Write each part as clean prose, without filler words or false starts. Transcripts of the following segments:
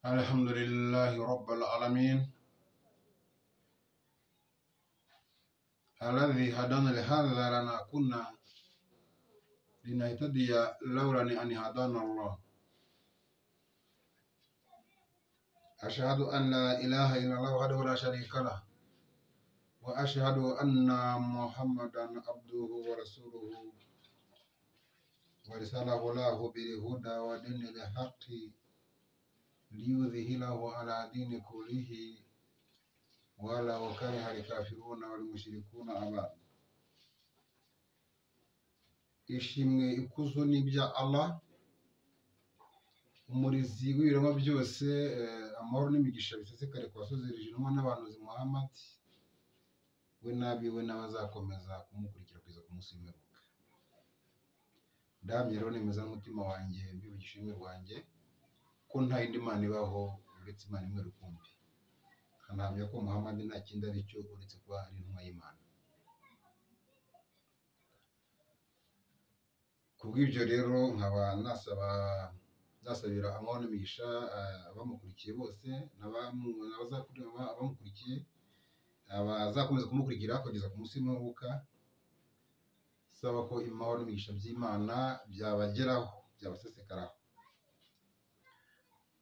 الحمد لله رب العالمين الذي هدانا لهذا لنا كنا لنهتدي لولا أن هدانا الله. أشهد أن لا إله إلا الله وحده لا شريك له، وأشهد أن محمدا عبده ورسوله ورساله الله بالهدى ودين الحق ليظهره على دين كله ولو كره الكافرون والمشركون أبدا. Ishimwe ikuzo ni bya Allah, umurizi w'ibiremwa byose, amahoro n'imigisha bisesekare ku basozereje intumwa n'abahanuzi Muhammad, we n'abiwe n'abazakomeza kumukurikira kugeza ku munsi w'imperuka. Ndahamya rero nemeza n'umutima wanjye mbivugisha ururimi rwanjye ko nta yindi Mana ibaho uretse Imana imwe rukumbi. Nkanahamya ko Muhammad nta kindi ari cyo uretse kuba ari intumwa y'Imana. Kubw'ibyo rero nkaba nasabira amahoro n'imigisha abamukurikiye bose abamukurikiye abazakomeza kumukurikira kugeza ku munsi w'imperuka, saba ko amahoro n'imigisha by'Imana byabageraho byabasesekaraho.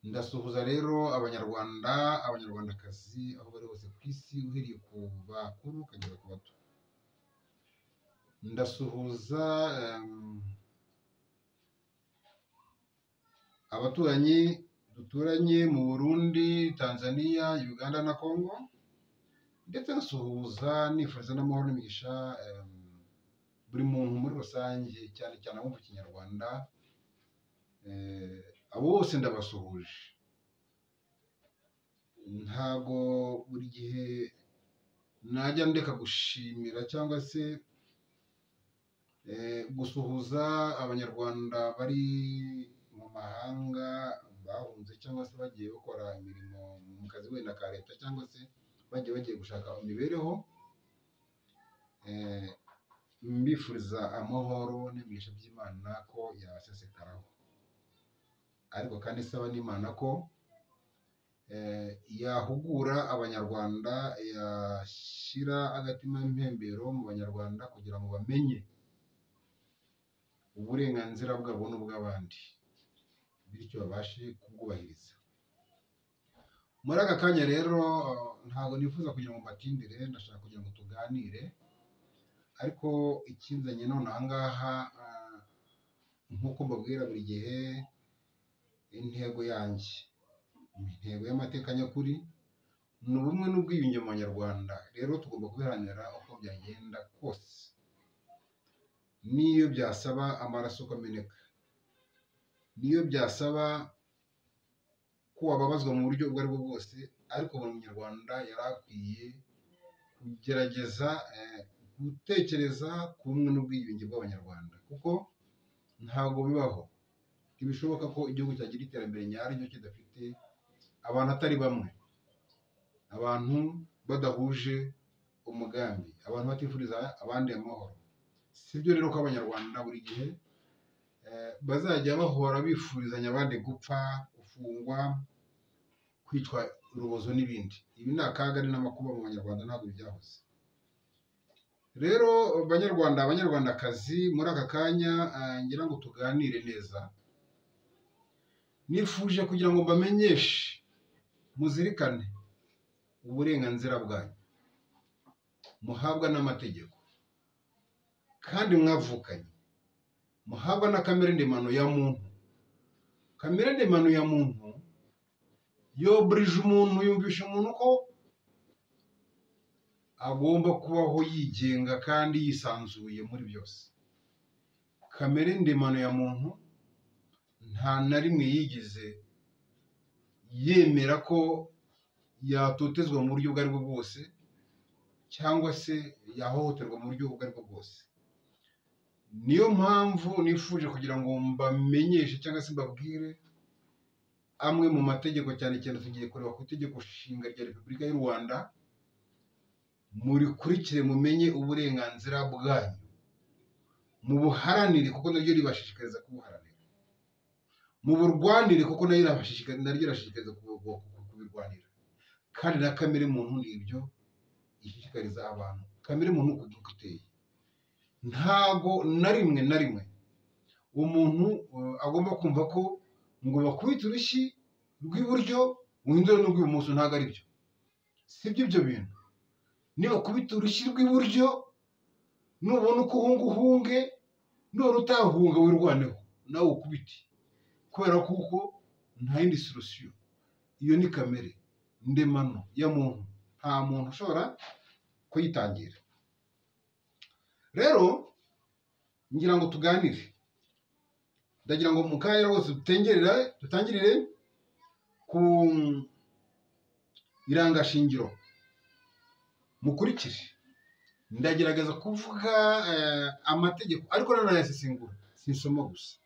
Ndasuhuza rero abanyarwanda, abanyarwandakazi aho bari hose ku isi, uhereye ku bakuru ukagera ku bato. Ndasuhuza abaturanyi duturanye mu Burundi, Tanzania, Uganda na Congo, ndetse ngasuhuza nifuriza n'amahoro n'imigisha buri muntu muri rusange, cyane cyane abumva Ikinyarwanda. Abo bose ndabasuhuje. Ntago buri gihe najya ndeka gushimira cyangwa se gusuhuza abanyarwanda bari mu mahanga bahunze cyangwa se bagiye bakora imirimo mu kazi wenda ka leta, cyangwa se bagiye gushaka imibereho, mbifuriza amahoro n'imigisha by'Imana ko yabasesekaraho. Ariko kandi isaba n'Imana ko yahugura abanyarwanda, yashyira agatima impembero mu banyarwanda kugira ngo bamenye uburenganzira bwabo n'ubw'abandi, bityo babashe kubwubahiriza. Muri aka kanya rero ntabwo nifuza kugira ngo mbatindire, ndashaka kugira ngo tuganire. Ariko ikinzanye none aha ngaha, nk'uko mbabwira buri gihe, intego yanjye, intego y'amateka nyakuri ni ubumwe n'ubwiyunge mu banyarwanda. Rero tugomba kubiharanira uko byagenda kose, n'iyo byasaba amaraso kumeneka, n'iyo byasaba ko wababazwa mu buryo ubwo aribwo bwose, ariko buri munyarwanda yari akwiye kugerageza gutekereza ku bumwe n'ubwiyunge bw'abanyarwanda, kuko ntabwo bibaho, ntibishoboka ko igihugu cyagira iterambere nyaryo kidafite abantu atari bamwe, abantu badahuje umugambi, abantu batifuriza abandi amahoro. Si byo rero ko abanyarwanda buri gihe bazajya bahora bifurizanya abandi gupfa, gufungwa, kwicwa urubozo n'ibindi. Ibi ni akaga n'amakuba mu banyarwanda, ntabwo byahoze. Rero banyarwanda, abanyarwandakazi, muri aka kanya ngira ngo tuganire neza. Nifuje kugira ngo mbamenyeshe, muzirikane uburenganzira bwanyu muhabwa n'amategeko, kandi mwavukanye, muhabwa na kamere ndemano ya muntu. Kamere ndemano ya muntu yoburije umuntu, yumvisha umuntu ko agomba kubaho yigenga kandi yisanzuye muri byose. Kamere ndemano ya muntu nta na rimwe yigeze yemera ko yatotezwa mu buryo ubwo aribwo bwose, cyangwa se yahohoterwa mu buryo ubwo aribwo bwose. Niyo mpamvu nifuje kugira ngo mbamenyeshe cyangwa se mbabwire amwe mu mategeko, cyane cyane tugiye kureba ku itegeko nshinga rya Repubulika y'u Rwanda. Murikurikire mumenye uburenganzira bwanyu, mubuharanire kuko naryo ribashishikariza kubuharanira. mu burwanire kuko naryo irashishikariza kubirwanira, kandi na kamere muntu ni ibyo ishishikariza abantu. Kamere muntu uko iteye, ntago na rimwe umuntu agomba kumva ko ngo bakubita urushyi rw'iburyo uhindure n'urw'ibumoso. Ntago ari byo, si byo ibyo bintu. Niba kubita urushyi rw'iburyo nubona uko uhunge, none utahunga wirwaneho nawe ukubite, kubera kuko nta yindi solution. Iyo ni kamere ndemano ya muntu, nta muntu ushobora kuyitangira. Rero ngira ngo tuganire, ndagira ngo mu kanya rwose dutangirire ku irangashingiro. Mukurikire, ndagerageza kuvuga amategeko ariko nanayasesengura, sinsoma gusa,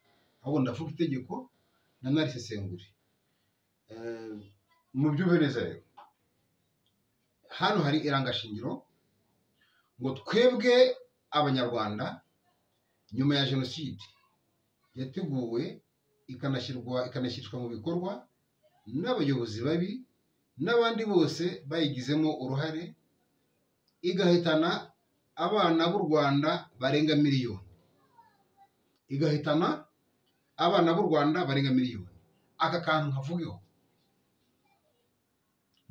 ahubwo ndavuga itegeko nanarisesengure. Mu byumve neza rero, hano hari irangashingiro ngo twebwe abanyarwanda nyuma ya jenoside yateguwe ikanashyirwa mu bikorwa n'abayobozi babi n'abandi bose bayigizemo uruhare, igahitana abana b'u Rwanda barenga miliyoni. Aka kantu nkavugeho,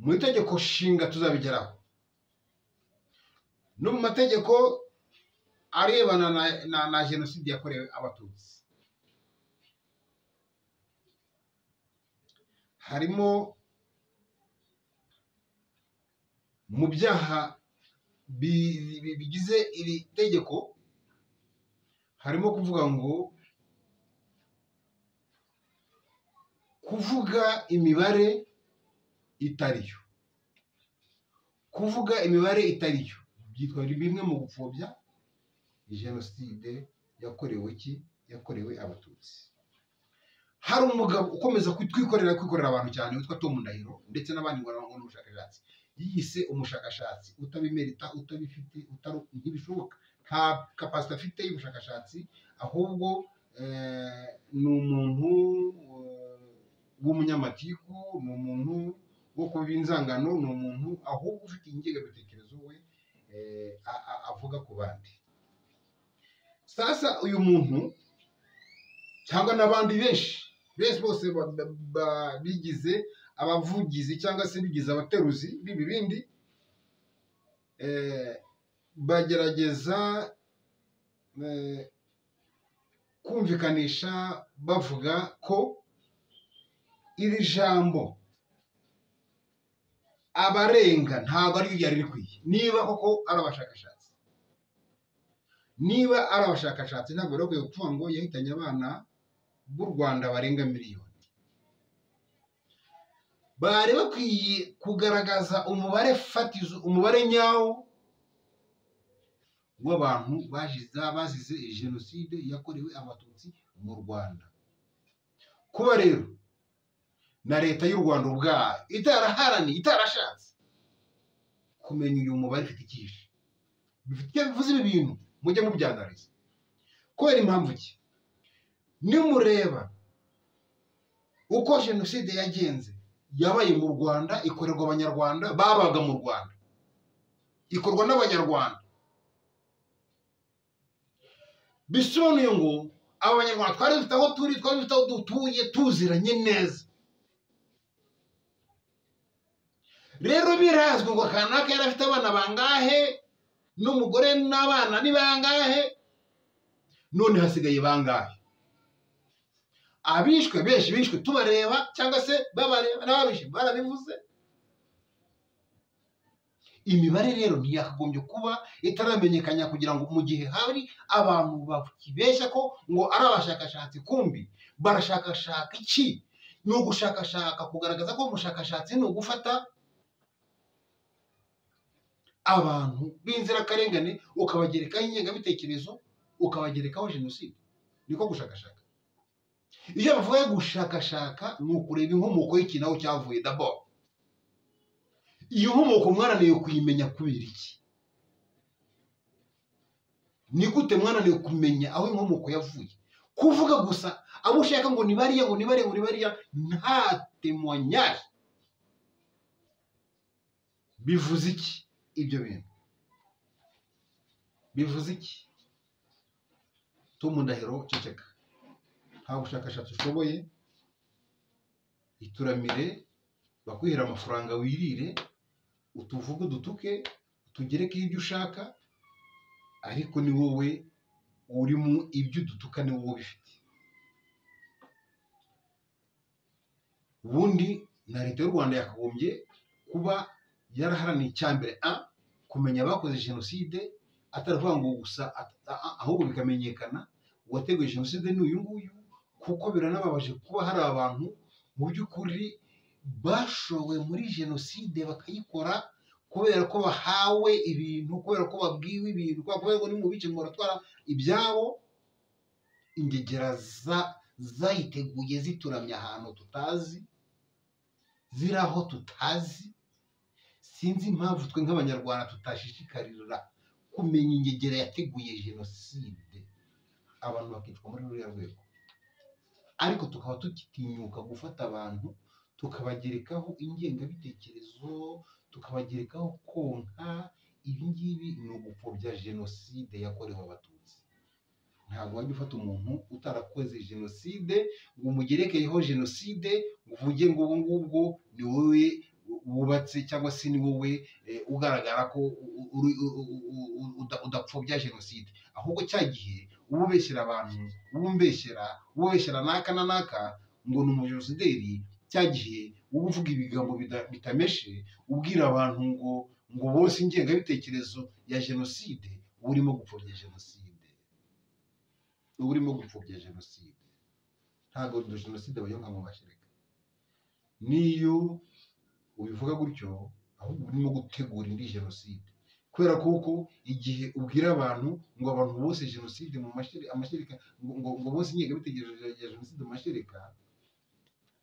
mu itegeko nshinga tuzabigeraho, no mu mategeko arebana na jenoside yakorewe abatutsi. Harimo mu byaha bigize iri tegeko, harimo kuvuga ngo kuvuga imibare itariyo. Byitwa bimwe mu gupfobya jenoside yakorewe abatutsi. Hari umugabo ukomeza kwikorera abantu cyane witwa Tom Ndahiro, ndetse n'abandi ngo n'umushakashatsi. Yiyise umushakashatsi utabimerita, utabifite, ntibishoboka, nta kapasite afite y'ubushakashatsi, ahubwo ni umuntu w'umunyamatiku, ni umuntu wo kuba inzangano, ni umuntu ahubwo ufite ingengabitekerezo we avuga ku bandi. Sasa uyu muntu cyangwa n'abandi benshi bose bigize abavugizi cyangwa se bigize abateruzi b'ibibindi, bagerageza kumvikanisha bavuga ko iri jambo abarenga ntabwo ari ryari rikwiye. Niba koko ari abashakashatsi, ntabwo rero bakwiye kuvuga ngo yahitanye abana b'u Rwanda barenga miliyoni. Bari bakwiye kugaragaza umubare fatizo, umubare nyawo w'abantu bazize jenoside yakorewe abatutsi mu Rwanda. Kuba rero na leta y'u Rwanda ubwayo itarashatse kumenya uyu mubare ufite ikihe, bivuze ibi bintu mujye mubyanariza. Kubera impamvu ki? Nimureba uko jenoside yagenze, yabaye mu Rwanda, ikorerwa abanyarwanda babaga mu Rwanda, ikorwa n'abanyarwanda. Bisobanuye ngo aba banyarwanda twari dufite aho turi, twari dufite aho dutuye, tuziranye neza. Rero birazwi ngo kanaka yari afite abana bangahe, n'umugore n'abana ni bangahe, none hasigaye bangahe. Abishwe benshi bishwe tubareba cyangwa se babareba, n'ababishe barabivuze. Imibare rero ntiyakagombye kuba itaramenyekanya, kugira ngo mu gihe hari abantu bakibeshya ko ngo ari abashakashatsi, kumbi barashakashaka iki? Ni ugushakashaka kugaragaza ko umushakashatsi ni ugufata abantu b'inzirakarengane ukabagerekaho ingengabitekerezo, ukabagerekaho jenoside. Niko gushakashaka. Iyo bavuye gushakashaka ni ukureba inkomoko y'ikintu aho cyavuye. D'abord iyo nkomoko mwananiwe kuyimenya kubera iki? Ni gute mwananiwe kumenya aho inkomoko yavuye? kuvuga gusa abo ushaka ngo ni bariya ngo ni bariya ngo ni bariya, nta témoignage. Bivuze iki ibyo bintu? Bivuze iki? Tom Ndahiro ceceka, nta bushakashatsi ushoboye, ituramire bakwihera amafaranga wirire, utuvuge udutuke, utugerekeho ibyo ushaka, ariko ni wowe uri mu ibyo udutuka, ni wowe ubifite. Ubundi na leta y'u Rwanda yakagombye kuba yaraharaniye icyambere kumenya abakoze jenoside, ataravuga ngo gusa ahubwo bikamenyekana uwateguye jenoside ni uyu nguyu, kuko biranababaje kuba hari abantu mu by'ukuri bashowe muri jenoside bakayikora kubera ko bahawe ibintu, kubera ko babwiwe ibintu, kubera ko ni mu bice muratwara ibyabo. Ingegera zayiteguye zituramye ahantu tutazi, ziri aho tutazi. Sinzi impamvu twe nk'abanyarwanda tutashishikarira kumenya ingegera yateguye jenoside, abantu bakicwa muri ruriya rwego, ariko tukaba tukitinyuka gufata abantu tukabagerekaho ingengabitekerezo, tukabagerekaho konka. Ibi ngibi ni ugupfobya jenoside yakorewe Abatutsi. Ntabwo wajya ufata umuntu utarakoze jenoside ngo umugerekeyeho jenoside ngo uvuge ngo ubu ngubwo ni wowe wubatse cyangwa se ni wowe ugaragara ko udapfobya jenoside. Ahubwo cya gihe uba ubeshyera abantu, uba ubeshyera naka na naka ngo ni umujenosideri, cya gihe uba uvuga ibigambo bitameshe, ubwira abantu ngo bose ingengabitekerezo ya jenoside, uba urimo gupfobya jenoside. Uba urimo gupfobya jenoside. Ntabwo jenoside bayonka mu mashereka. Niyo ubivuga gutyo, ahubwo urimo gutegura indi jenoside. Kubera kuko igihe ubwira abantu ngo abantu bose jenoside mu amashereka, ngo bose ingengabitekerezo ya jenoside mu mashereka,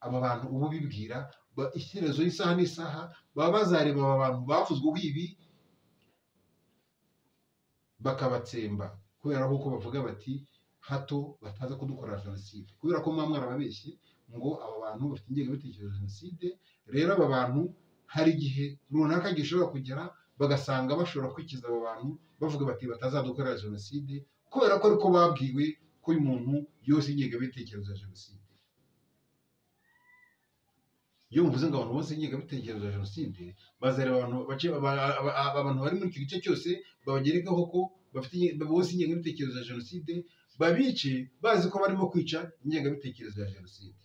aba bantu ubu bibwira ishyirezo y'isaha n'isaha baba bazareba aba bantu bavuzweho ibi bakabatsemba, kubera ko bavuga bati hato bataza kudukora jenoside, kubera ko muba mwarababeshye ngo aba bantu bafite ingengabitekerezo ya jenoside. Rero aba bantu hari igihe runaka gishobora kugera bagasanga bashobora kwikiza aba bantu bavuga bati batazadukorera jenoside, kubera ko ariko babwiwe ko uyu muntu yose ingengabitekerezo ya jenoside. Iyo muvuze ngo abantu bose ingengabitekerezo ya jenoside, bazareba abantu bari muri icyo gice cyose babagerekaho ko bafite bose ingengabitekerezo ya jenoside, babice bazi ko barimo kwica ingengabitekerezo ya jenoside.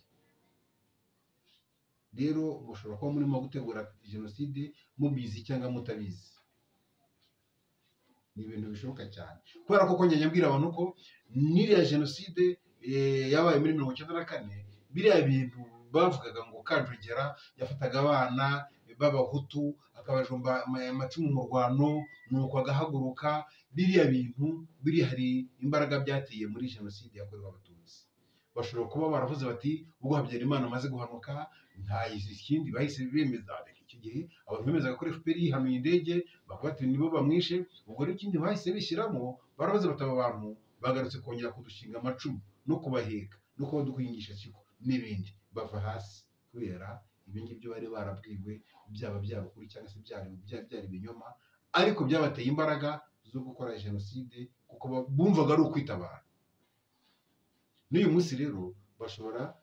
Rero mushobora kuba murimo gutegura jenoside mubizi cyangwa mutabizi. Ni ibintu bishoboka cyane, kubera ko njye nyabwira abantu ko n'iriya jenoside yabaye muri 1994, biriya bintu bavugaga ngo Kanjogera yafataga abana b'abahutu akabajomba amacumu mu rwano nuko agahaguruka, biriya bintu biri hari imbaraga byateye muri jenoside yakorewe Abatutsi. Bashobora kuba baravuze bati ubwo Habyarimana amaze guhanuka nta ikindi bahise bemeza. Icyo gihe abantu bemezaga ko FPR yihanuye indege bavuga ati nibo bamwishe, ubwo rero ikindi bahise bishyiramo baravuze bati aba bantu bagarutse kongera kudushinga amacumu no kubaheka no kuba dukwingisha kiko n'ibindi, bava hasi kubera ibi ngibyo bari barabwiwe, byaba byarukuri cyangwa se byari ibinyoma, ariko byabateye imbaraga zo gukora jenoside kuko bumvaga ari ukwitabara. N'uyu munsi rero bashobora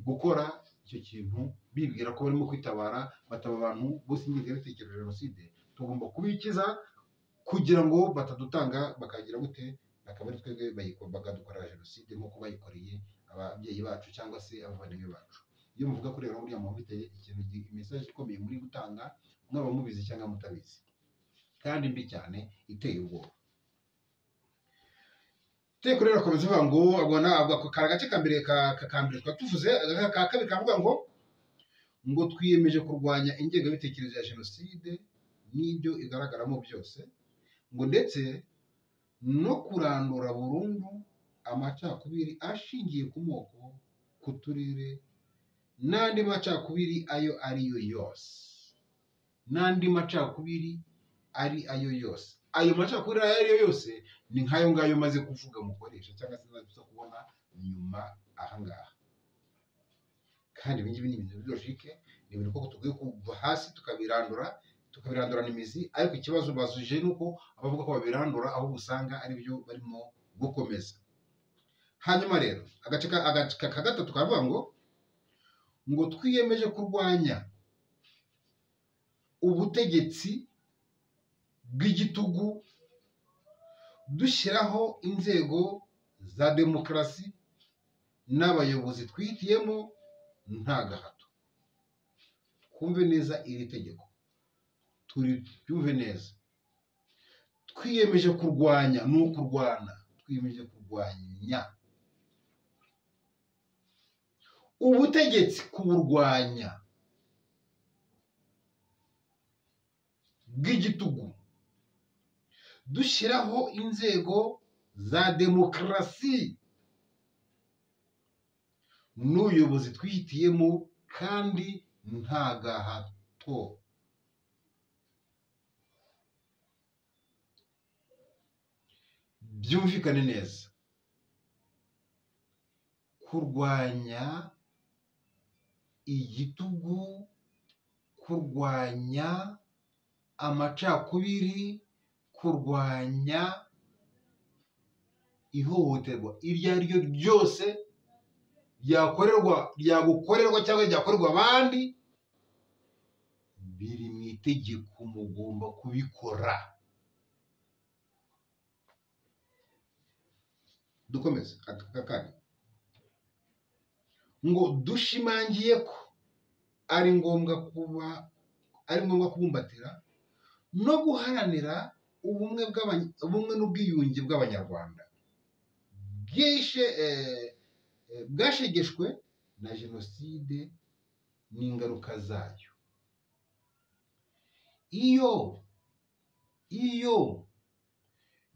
gukora icyo kintu bibwira ko barimo kwitabara, bataba abantu bose ingengabitekerezo ya jenoside. Tugomba kubikiza kugira ngo batadutanga bakagira gute, akaba ari twebwe bakadukorera jenoside nk'uko bayikoreye ababyeyi bacu cyangwa se abavandimwe bacu. Iyo muvuga ko rero muri ya mpamvu biteye ikintu message ikomeye muri gutanga, mwaba mubizi cyangwa mutabizi, kandi mbi cyane iteye ubwoba. Teko rero akomeza uvuga ngo abona ako karagace kambere twatuvuze, ka kabiri kavuga ngo twiyemeje kurwanya ingengabitekerezo ya jenoside n'ibyo igaragaramo byose, ngo ndetse no kurandura burundu amacakubiri ashingiye ku moko, ku turere n'andi macakubiri ayo ariyo yose, n'andi macakubiri ari ayo yose, ayo macakubiri ayo ari yo yose ni nk'ayo ngayo maze kuvuga mukoresha cyangwa se maze kubona nyuma ahangaha. Kandi ibi ngibi ni ibintu logike, ni ibintu koko tugomba kuva hasi tukabirandurana imizi, ariko ikibazo bazuje ni uko abavuga ko babirandura ahubwo usanga ari byo barimo gukomeza. Hanyuma rero agace ka gatatu kavuga ngo twiyemeje kurwanya ubutegetsi bw'igitugu dushyiraho inzego za demokarasi n'abayobozi twihitiyemo nta gahato. Twumve neza iri tegeko, turyumve neza. Twiyemeje kurwanya, ni ukurwana, twiyemeje kurwanya ubutegetsi, kuburwanya bw'igitugu dushyiraho inzego za demokarasi n'ubuyobozi twihitiyemo kandi nta gahato. Byumvikane neza, kurwanya igitugu, kurwanya amacakubiri, kurwanya ihohoterwa iryo ari ryo ryose ryagukorerwa cyangwa ryakorerwa abandi, biri mu itegeko, mugomba kubikora. Dukomeze akakandi ngo dushimangiye ko ari ngombwa kubumbatira no guharanira ubumwe n'ubwiyunge bw'abanyarwanda bwashegeshwe na jenoside n'ingaruka zayo. Iyo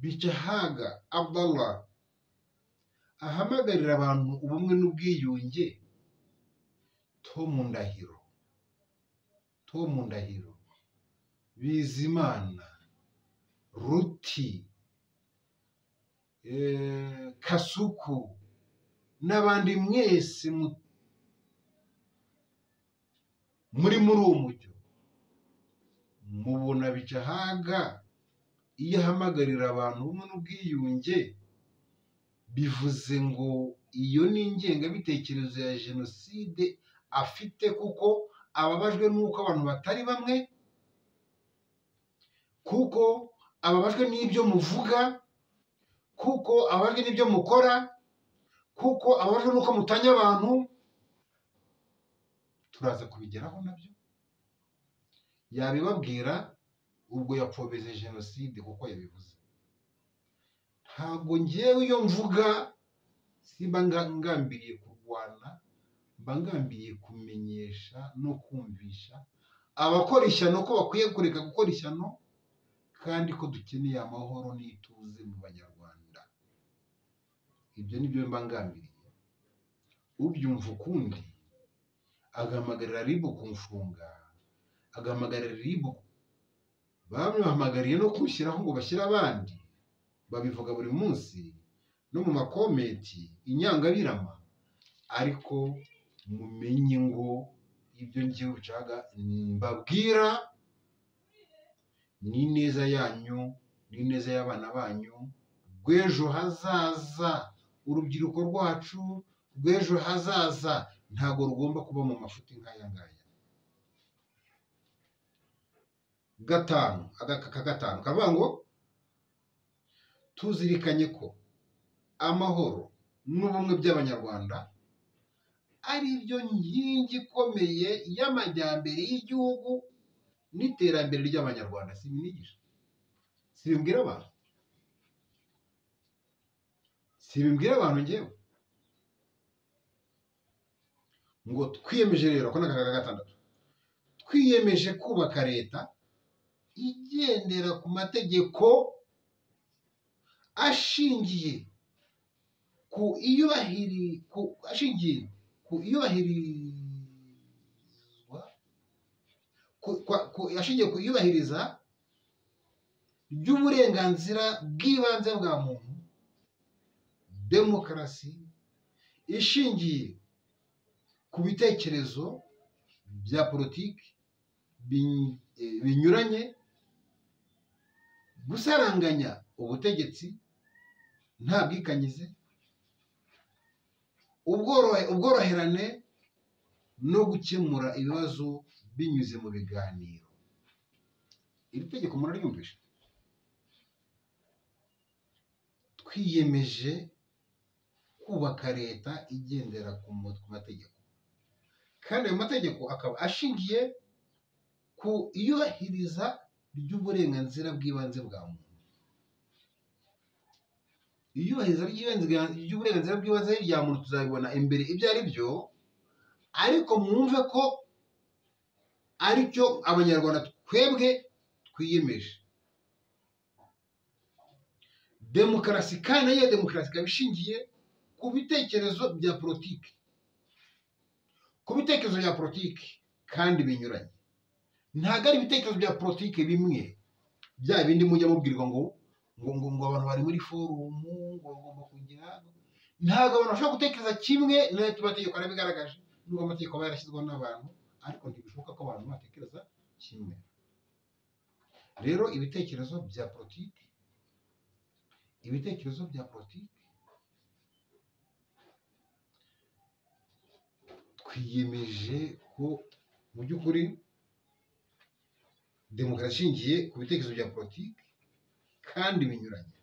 Bicahaga Abdallah ahamagarira abantu ubumwe n'ubwiyunge, Tom Ndahiro, Bizimana, Ruti, Kasuku n'abandi mwese muri uwo mujyo, mubona Bicahaga iyo ahamagarira abantu ubumwe n'ubwiyunge, bivuze ngo iyo ni ingengabitekerezo ya jenoside afite, kuko ababajwe n'uko abantu batari bamwe, kuko ababajwe n'ibyo muvuga, kuko ababajwe n'ibyo mukora, kuko ababajwe n'uko mutanya abantu. Turaza kubigeraho nabyo, yabibabwira ubwo yapfobeze jenoside kuko yabivuze. Ntabwo ngewe iyo mvuga simba ngambiriye kurwana, mba ngambiriye kumenyesha no kumvisha abakora ishyano ko bakwiye kureka gukora ishyano, kandi ko dukeneye amahoro n'ituze mu banyarwanda. Ibyo ni byo mba ngambiriye. Ubyumva ukundi agahamagarira RIB kumfunga, agahamagarira RIB, bamwe bahamagariye no kushyiraho ngo bashyire abandi, babivuga buri munsi no mu makomenti inyangabirama, ariko mumenye ngo ibyo ngiye Bicahaga mbabwira ni neza yanyu, ni neza y'abana banyu, rw'ejo hazaza. Urubyiruko rwacu rw'ejo hazaza ntabwo rugomba kuba mu mafuti nk'aya ngaya. Gatanu kavuga ngo tuzirikanye ko amahoro n'ubumwe by'abanyarwanda ari byo nkingi ikomeye y'amajyambere y'igihugu n'iterambere ry'abanyarwanda. Simbinigisha, sibimbwira abantu ngewe. Ngo twiyemeje rero ko n'aka gatandatu, twiyemeje kubaka leta igendera ku mategeko ashingiye ku iyubahiriza ry'uburenganzira bw'ibanze bwa muntu, demokarasi ishingiye ku bitekerezo bya politiki binyuranye, gusaranganya ubutegetsi nta bwikanyize, ubworoherane no gukemura ibibazo binyuze mu biganiro. Iri tegeko muraryumvisha? Twiyemeje kubaka leta igendera ku mategeko, kandi ayo mategeko akaba ashingiye ku iyubahiriza ry'uburenganzira bw'ibanze bwa muntu. Iyubahiriza ry'uburenganzira bw'ibanze rya muntu tuzabibona imbere ibyo ari byo, ariko mwumve ko ari cyo abanyarwanda twebwe twiyemeje. Demokarasi, kandi nayo demokarasi ikaba ishingiye ku bitekerezo bya politiki, kandi binyuranye. Ntabwo ari ibitekerezo bya politiki bimwe bya bindi mujya mubwirwa ngo abantu bari muri forumu ngo bagomba kugira. Ntabwo abantu bashobora gutekereza kimwe, n'ayo amategeko arabigaragaje, nubwo amategeko aba yarashyizweho n'abantu, ariko ntibishoboka ko abantu batekereza kimwe. Rero ibitekerezo bya politiki twiyemeje ko mu by'ukuri demokarasi ishingiye ku bitekerezo bya politiki kandi binyuranye.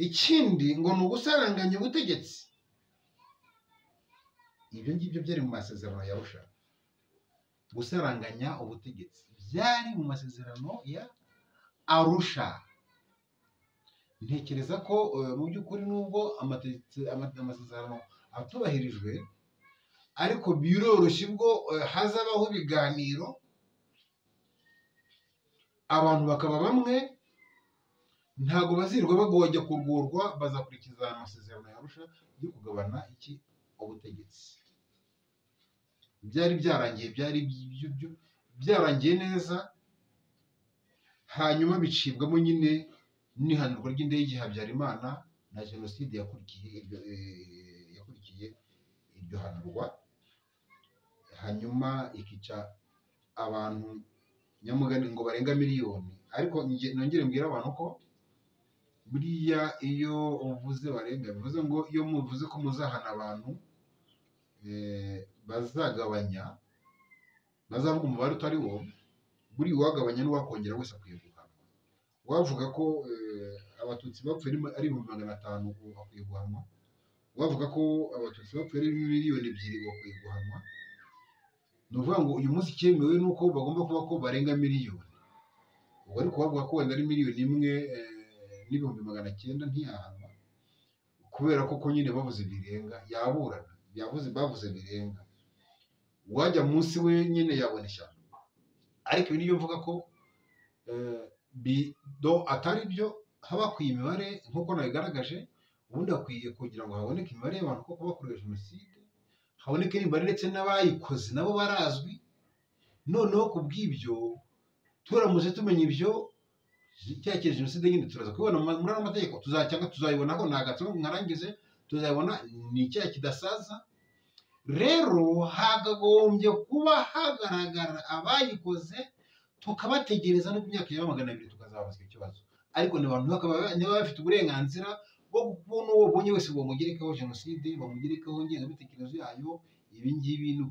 Ikindi ngo ni ugusaranganya ubutegetsi. Ibyo ngibyo byari mu masezerano ya Arusha. Gusaranganya ubutegetsi byari mu masezerano ya Arusha. Ntekereza ko mu by'ukuri nubwo amasezerano atubahirijwe, ariko biroroshye ubwo hazabaho ibiganiro, abantu bakaba bamwe, ntabwo bazirwa bagojya kurwurwa, bazakurikiza amasezerano ya Arusha yo kugabana ubutegetsi. Byari byarangiye neza, hanyuma bicibwamo nyine n'ihanurwa ry'indege Habyarimana na jenoside yakurikiye iryo hanurwa, hanyuma ikica abantu nyamugani ngo barenga miliyoni. Ariko nongere mbwira abantu ko buriya iyo uvuze barenga, bivuze ngo iyo muvuze ko muzahana abantu bazavuga umubare utari wo, buriya uwagabanya n'uwakongera wese akwiye guhanwa. Wavuga ko abatutsi bapfuye ari 500,000 bakwiye guhanwa, wavuga ko abatutsi bapfuye ari 2,000,000 bakwiye guhanwa. Ni ukuvuga ngo uyu munsi icyemewe ni uko bagomba kuba ko barenga miliyoni. Ubwo ariko bavuga ko wenda ari 1,000,000 ntiyahanwa, kubera ko nyine bavuze birenga, yaburana. Bavuze birenga, uwajya munsi we nyine yabona ishyano. Ariko ibi niyo mvuga ko atari byo, haba hakwiye imibare nk'uko nabigaragaje. Ubundi hakwiye kugira ngo haboneke imibare y'abantu koko bakorewe jenoside, haboneke n'imibare ndetse n'abayikoze nabo barazwi. Noneho ku bw'ibyo turamutse tumenya ibyo, cya jenoside nyine turaza kubibona muri ano mategeko, tuzayibona ko nta gatsiko nkarangize, tuzayibona ni icyaha kidasaza. Rero hagagombye kuba hagaragara abayikoze, tukabategereza no ku myaka ya 200 tukazabazwa ikibazo. Ariko niba bafite uburenganzira bwo kubona uwo bonye wese bamugerekaho jenoside, bamugerekaho ngengabitekerezo yayo. Ibi ngibi ni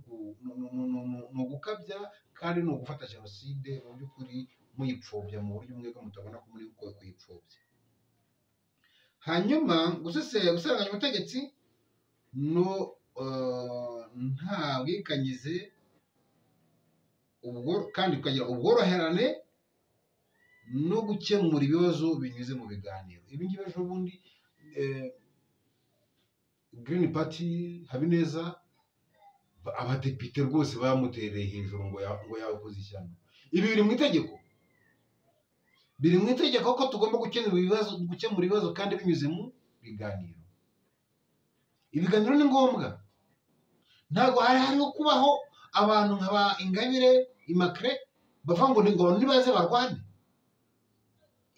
ugukabya, kandi ni ugufata jenoside mu by'ukuri muyipfobya mu buryo mwebwe mutabona ko muri kuyipfobya. Hanyuma gusaranganya ubutegetsi nta bwikanyize, kandi tukagira ubworoherane no gukemura ibibazo binyuze mu biganiro. Ibi ngibi ejo bundi Green Party Habineza, abadepite rwose bamutereye hejuru ngo yakoze ishyano. Ibi biri mu itegeko ko tugomba gukemura ibibazo kandi binyuze mu biganiro. Ibiganiro ni ngombwa. Ntabwo hariho kubaho abantu nka ba Ingabire Immaculée bavuga ngo nibaze barwane.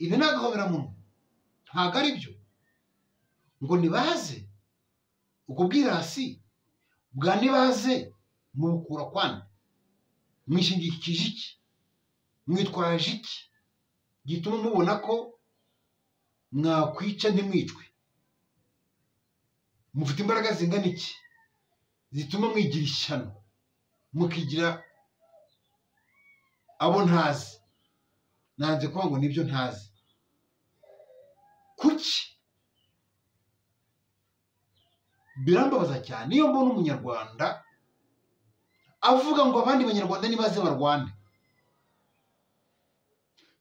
ibi ni agahobeраmunwa ntabwo ari byo ngo nibaze ubwo bwirasi bwa nibaze mubukura kwande mwishingikije iki mwitwaje iki gituma mubona ko mwakwica ntimwicwe mufite imbaraga zingana iki zituma mwigira ishyano mukigira abo ntazi nanze kuvuga ngo nibyo ntazi kuki birambabaza cyane iyo mbona umunyarwanda avuga ngo abandi banyarwanda nibaze barwane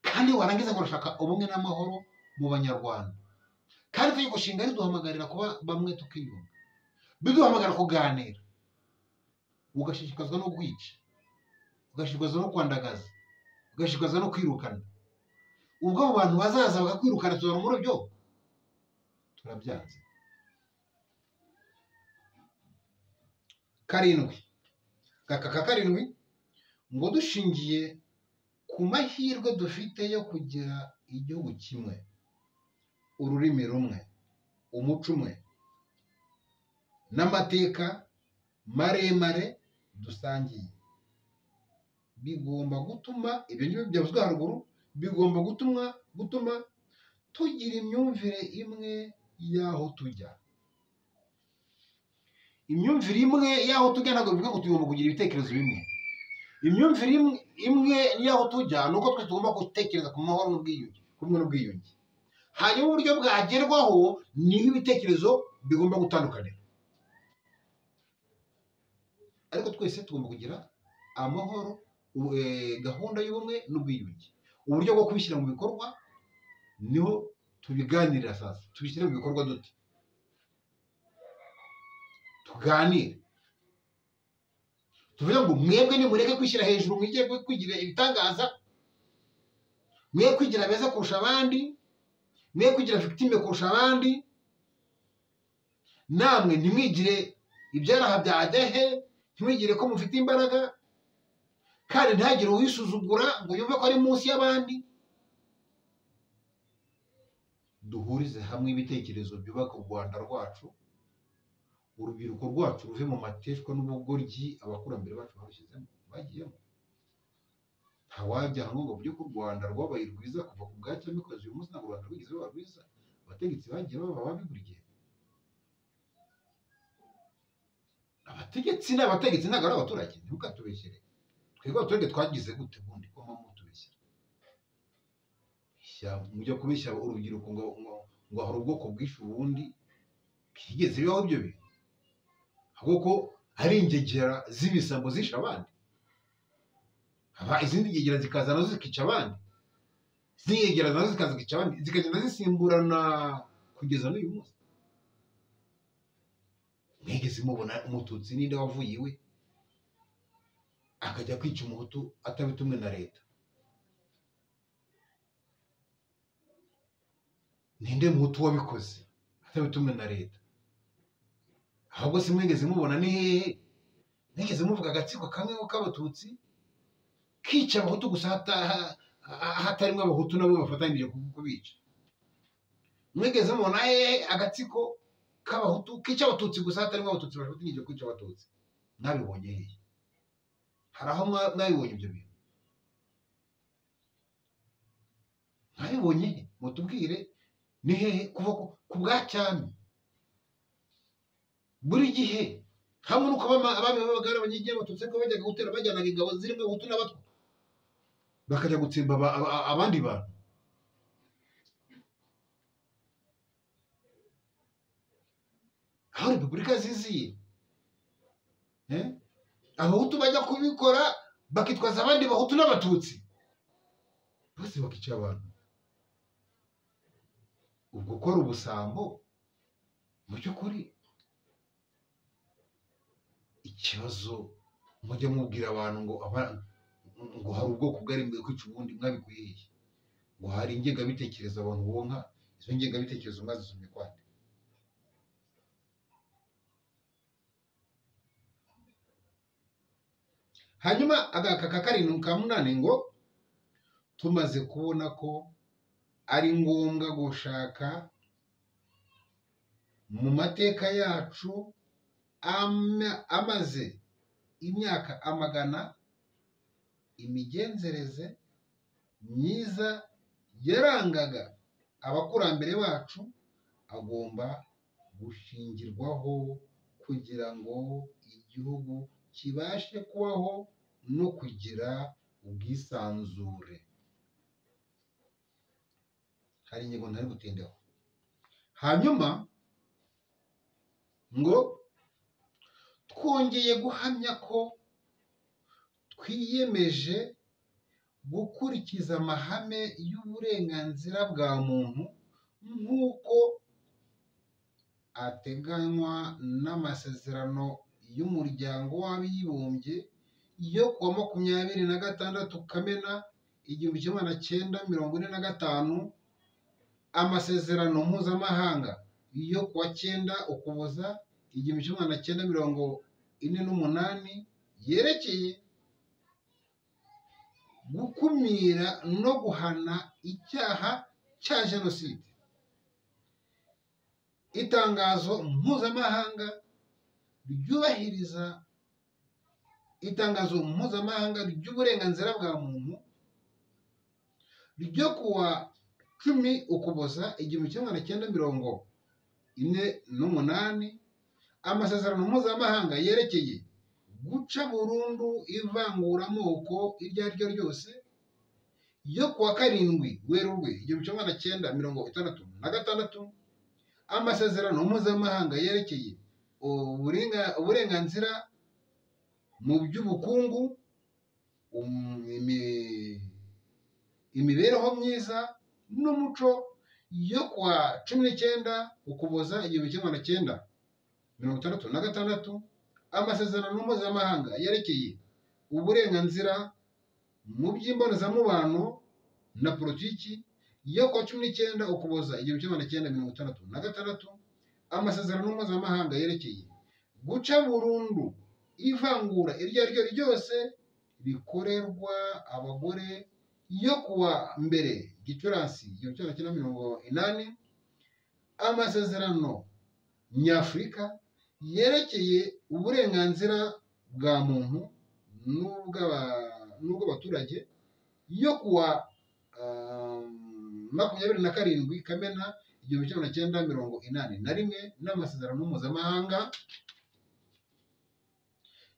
kandi warangiza ngo urashaka ubumwe n'amahoro mu banyarwanda kandi itegeko nshinga riduhamagarira kuba bamwe tukiyunga biduhamagara kuganira ugashishikazwa no kwica ugashishikazwa no kwandagaza ugashishikazwa no kwirukana ubwo abo bantu bazaza bakakwirukana tuzana muri byo turabyanze karindwi ngo dushingiye ku mahirwe dufite yo kugira igihugu kimwe ururimi rumwe umuco umwe n'amateka maremare dusangiye bigomba gutuma ibyo ngibyo byavuzwe haruguru bigomba gutuma tugira imyumvire imwe y'aho tujya imyumvire imwe y'aho tujya ntabwo bivuga ngo tugomba kugira ibitekerezo bimwe imyumvire imwe y'aho tujya ni uko twese tugomba gutekereza ku mahoro n'ubwiyunge kumwe n'ubwiyunge hanyuma uburyo bwagerwaho niho ibitekerezo bigomba gutandukanira ariko twese tugomba kugira amahoro gahunda y'ubumwe n'ubwiyunge uburyo bwo kubishyira mu bikorwa niho tubiganirira sasa tubishyire mu bikorwa dute tuganire tuvuga ngo mwebwe nimureke kwishyira hejuru mwige kwigira ibitangaza mwe kwigira beza kurusha abandi mwe kwigira victime kurusha abandi namwe ntimwigire ibyaraha bya adehe ntimwigire ko mufite imbaraga kandi ntagire uwisuzugura ngo yumve ko ari munsi y'abandi duhurize hamwe ibitekerezo byubaka u Rwanda rwacu urubyiruko rwacu ruve mu mateshwa n'ubugoryi abakurambere bacu babishyizemo bagiyemo ntawajya hamwe ngo by'uko u Rwanda rwabaye rwiza kuva ku bwa cyamikozi uyu munsi ntabwo u Rwanda rwigeze ruba rwiza abategetsi bagiye baba babi buri gihe abategetsi ntabwo ari abaturage ntimukatubeshyere twebwe abaturage twagize gute bundi ko mpamvu tubeshyira mujya kubeshya urubyiruko ngo hari ubwoko bwinshi ubundi bwigeze bibaho ibyo bintu ahubwo ari ingegera z'ibisambo zisha abandi izindi ngegera zikaza nazo zikica abandi izindi ngegera nazo zikaza zikica abandi zikagenda zisimburana kugeza n'uyu munsi mwigeze mubona umututsi ninde wavuye iwe akajya kwica umuhutu atabitumwe na leta ninde muhutu wabikoze atabitumwe na leta ahubwo si mwigeze mubona ni hehe mwigeze muvuga agatsiko kamwe k'abatutsi kica abahutu gusa hatarimo abahutu nabo bafatanyije kubica mwigeze mubona hehe agatsiko k'abahutu kica abatutsi gusa hatarimo abatutsi bafatanyije kwica abatutsi mwabibonye hehe hari aho mwabibonye ibyo bintu mwabibonye he mutubwire ni hehe kuva ku bwa cyami buri gihe hamwe nuko abami b'abagara abanyigiye abatutsi ko bajyaga gutera bajyanaga ingabo zirimo abahutu n'abatwa bakajya gutsemba abandi bantu aho repubulika ziziye abahutu bajya kubikora bakitwaza abandi bahutu n'abatutsi bose bakica abantu ubwo ukora ubusambo mu by'ukuri ikibazo mujya mubwira abantu ngo hari ubwoko bwari mbere kwica ubundi mwabikuye hehe ngo hari ingengabitekerezo abantu bonka izo ngengabitekerezo mwazisomye kwande hanyuma aka karindwi ka munani ngo tumaze kubona ko ari ngombwa gushaka mu mateka yacu amaze imyaka amagana imigenzereze myiza yarangaga abakurambere bacu agomba gushingirwaho kugira ngo igihugu kibashe kubaho no kugira ubwisanzure. Hari ingingo ntari gutindaho. Hanyuma ngo twongeye guhamya ko twiyemeje gukurikiza amahame y'uburenganzira bwa muntu nk'uko ateganywa n'amasezerano y'umuryango w'abibumbye yo kuwa 26 Kamena 1945, amasezerano mpuzamahanga yo kuwa 9 Ukuboza 1948 yerekeye gukumira no guhana icyaha cya jenoside, itangazo mpuzamahanga ry'uburenganzira bwa muntu ryo kuwa 10 Ukuboza 1948, amasezerano mpuzamahanga yerekeye guca burundu ivanguramoko iryo ari ryo ryose yo kuwa 7 Werurwe 1966, amasezerano mpuzamahanga yerekeye uburenganzira mu by'ubukungu, imibereho myiza n'umuco yo kuwa 19 Ukuboza 1966, amasezerano mpuzamahanga yerekeye uburenganzira mu by'imbonezamubano na politiki yo kuwa 19 Ukuboza 1966, amasezerano mpuzamahanga yerekeye guca burundu ivangura iryo ari ryo ryose rikorerwa abagore yo kuwa 2 Gicurasi 1980, amasezerano nyafurika yerekeye uburenganzira bwa muntu n'ubw'abaturage yo kuwa 27 Kamena 1981, n'amasezerano mpuzamahanga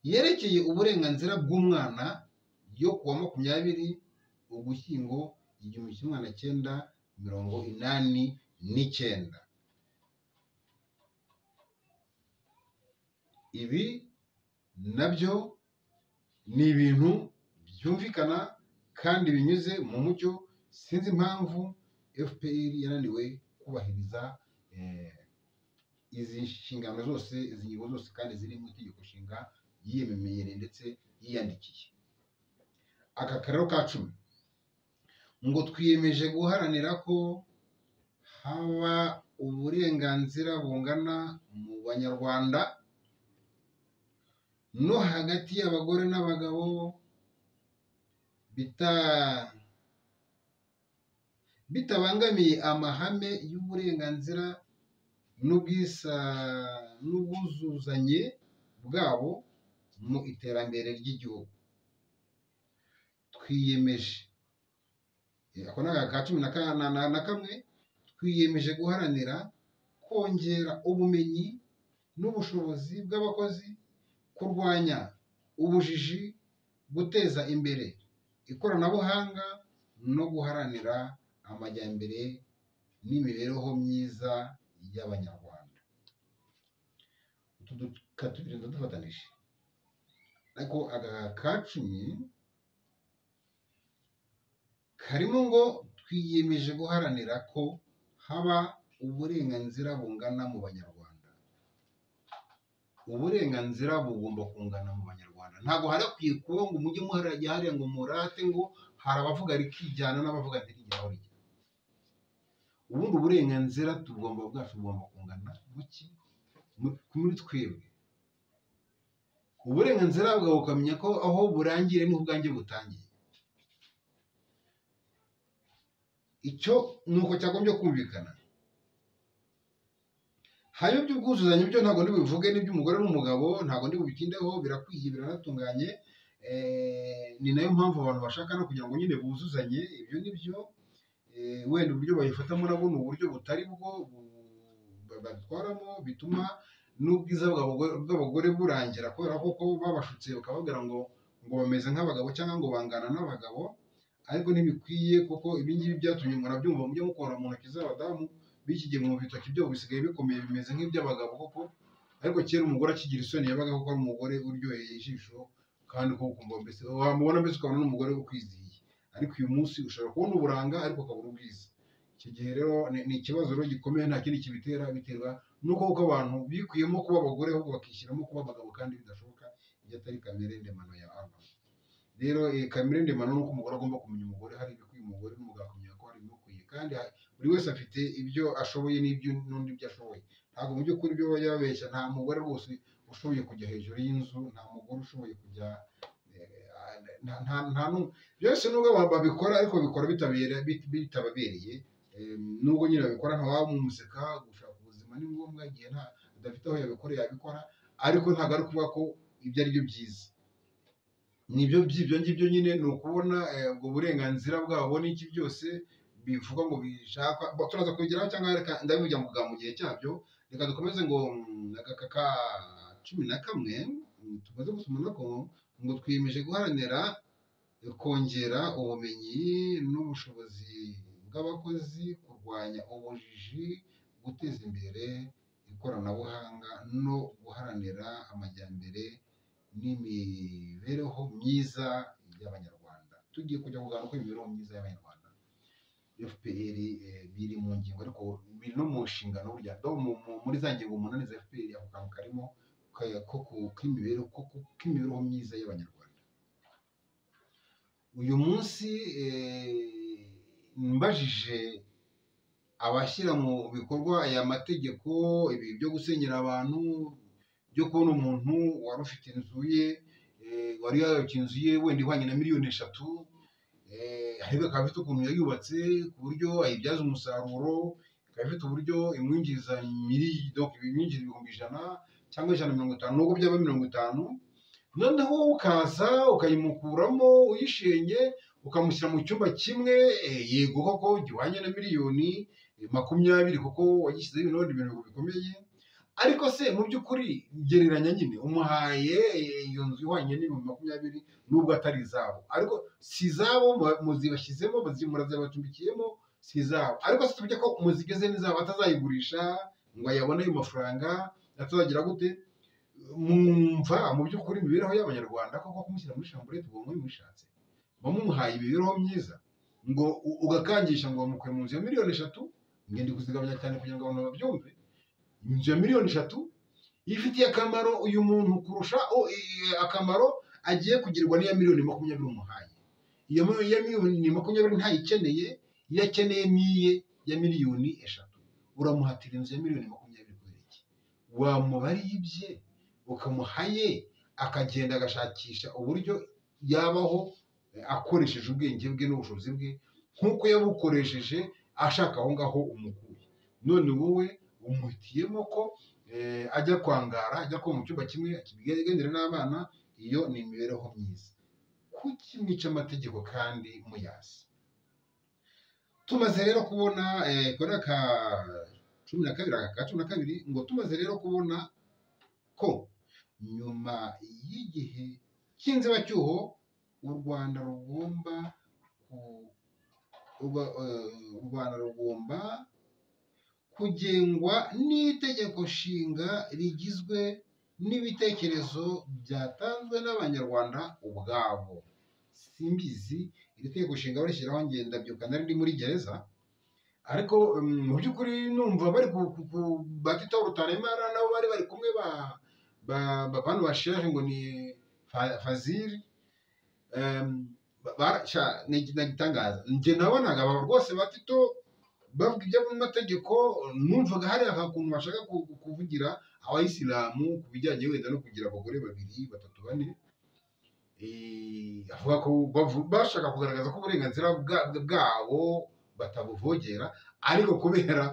yerekeye uburenganzira bw'umwana yo kuwa 20 Ugushyingo 1989. Ibi nabyo ni ibintu byumvikana kandi binyuze mu mucyo. Sinzi impamvu FPR yananiwe kubahiriza izi nshingano zose, izi ngingo zose kandi ziri mu itegeko nshinga yiyememereye ndetse yiyandikiye. Aka karero ka 10 ngo twiyemeje guharanira ko haba uburenganzira bungana mu banyarwanda no hagati y'abagore n'abagabo bitabangamiye amahame y'uburenganzira n'ubwuzuzanye bwabo mu iterambere ry'igihugu. Twiyemeje, ako ni aka 11, twiyemeje guharanira kongera ubumenyi n'ubushobozi bw'abakozi, kurwanya ubujiji, guteza imbere ikoranabuhanga no guharanira amajyambere n'imibereho myiza y'abanyarwanda. Utu duka tubiri dufatanije, ariko aka ka 10 karimo ngo twiyemeje guharanira ko haba uburenganzira bungana mu banyarwanda. Uburenganzira bugomba kungana mu banyarwanda. Ntabwo harakwiye kuba ngo mujye muharajya hariya ngo murate ngo hari abavuga rikijyana n'abavuga ntirijyaho rijya. Ubundi uburenganzira bwacu bugomba kungana muri twebwe. Uburenganzira bwawe ukamenya ko aho burangire niho ubwanjye butangiye. icyo ni uko cyagombye kumvikana. hanyuma iby'ubwuzuzanye byo ntabwo ndi bubivuge, n'iby'umugore n'umugabo ntabwo ndi bubitindeho, birakwiye biranatunganye. Ni nayo mpamvu abantu bashaka no kugira ngo nyine buzuzanye, ibyo ni byo. Wenda uburyo bayifatamo nabwo ni uburyo butari bwo babitwaramo, bituma n'ubwiza bw'abagore burangira, kubera ko babashutse bakababwira ngo bameze nk'abagabo cyangwa ngo bangana n'abagabo, ariko ntibikwiye, kuko ibi ngibi byatumye murabyumva mujye mukora mu ntoki z'abadamu b'iki gihe, mu bitoki byo bisigaye bikomeye bimeze nk'iby'abagabo koko, ariko kera umugore akigira isoni yabaga koko ari umugore uryoheye ijisho, kandi ko ukumva mbese wamubona mbese ukabona n'umugore ukwizihiye. Ariko uyu munsi ushobora kubona uburanga ariko ukabura ubwiza. Icyo gihe rero ni ikibazo rero gikomeye, nta kindi kibitera, biterwa n'uko abantu bikuyemo kuba abagore ahubwo bakishyiramo kuba abagabo, kandi bidashoboka iyo atari kamere ndemano ya Adamu. Rero kamere ndemano ni uko umugore agomba kumenya umugore, hari ibikwiye umugore, n'umugabo akamenya ko hari ibimukwiye, kandi buri wese afite ibyo ashoboye n'undi ibyo ashoboye. Ntabwo mu by'ukuri ibyo bajya babeshya, nta mugore rwose ushoboye kujya hejuru y'inzu, nta mugore ushoboye kujya byose, nubwo babikora ariko babikora bitababereye. Nubwo nyine babikora ntawamuseka, gushaka ubuzima ni ngombwa, igihe adafite aho yabikoreye yabikora, ariko ntabwo ari ukuvuga ko ibyo ari byo byiza. Nibyo by'ibyo ngibyo nyine, ni ukubona ubwo burenganzira bwabo n'iki byose bivuga ngo bishaka, turaza kubigeraho cyangwa ndabivuga ngo bwa mu gihe cyabyo. Reka dukomeze ngo aka 11 tumaze gusoma nako ngo twiyemeje guharanira kongera ubumenyi n'ubushobozi bw'abakozi, kurwanya ubujiji, guteza imbere ikoranabuhanga no guharanira amajyambere n'imibereho myiza y'Abanyarwanda. Tugiye kujya kuganira uko imibereho myiza y'Abanyarwanda FPR biri mu ngingo, ariko biri no mu nshingano burya, muri za ngingo 8 za FPR ako kantu karimo k'imibereho myiza y'Abanyarwanda. Uyu munsi mbajije abashyira mu bikorwa aya mategeko, ibi byo gusenyera abantu, byo kubona umuntu wari ufite inzu ye, wari yarubatse inzu ye wenda ihwanye na miliyoni 3, ariko akaba afite ukuntu yayubatse ku buryo ayibyaza umusaruro, ikaba ifite uburyo imwinjiriza ibihumbi 100 cyangwa 150, nubwo byaba 50, noneho ukaza ukayimukuramo uyishenye, ukamushyira mu cyumba kimwe, yego koko gihwanye na miliyoni 20, kuko wagishyizeho ibindi bintu bikomeye, ariko se mu by'ukuri gereranya nyine, umuhaye iyo nzu ihwanye n'ibihumbi 20 nubwo atari izabo, ariko si izabo, muzibashyizemo, murazibacumbikiyemo, si izabo, ariko se tujye ko muzigeze n'izabo, atazayigurisha ngo ayabone ayo mafaranga, atazagira gute. Mwumva mu by'ukuri imibereho y'Abanyarwanda koko kumushyira muri chambrette ubwo mwishatse, bamumuhaye imibereho myiza, ngo ugakangisha ngo bamukuye mu nzu ya miliyoni 3, ngende kuzigabanya cyane kugira ngo abantu babyumve. Inzu ya miliyoni 3 ifitiye akamaro uyu muntu kurusha akamaro agiye kugirwa n'iya miliyoni 20 umuhaye. Iyo ya miliyoni 20 ntayikeneye, iyo akeneye niye ya miliyoni 3, uramuhatira inzu ya miliyoni 20 kubera iki? Wamubariye ibye ukamuhaye, akagenda agashakisha uburyo yabaho akoresheje ubwenge bwe n'ubushobozi bwe, nk'uko yabukoresheje ashaka aho ngaho umukuye. None wowe umuhitiyemo ko ajya kwangara, ajya kuba mu cyumba kimwe, akigendera n'abana. Iyo ni imibereho myiza. Kuki mwica amategeko kandi muyazi? Tumaze rero kubona kuri aka 12 ngo tumaze rero kubona ko nyuma y'igihe cy'inzibacyuho u Rwanda rugomba kugengwa n'itegeko nshinga rigizwe n'ibitekerezo byatanzwe n'Abanyarwanda ubwabo. Simbizi iri tegeko nshinga barishyiraho, ngenda byuka nari ndi muri gereza, ariko mu by'ukuri numva bari batita Rutaremara nabo bari kumwe bantu bashaje ngo ni Fazil, nagitangaza njye nabonaga aba rwose batito bavuga ibyo mu mategeko, numvaga hari akuntu bashaka kuvugira abayisilamu ku bijyanye wenda no kugira abagore 2, 3, 4, avuga ko bashaka kugaragaza ko uburenganzira bwabo batabuvogera, ariko kubera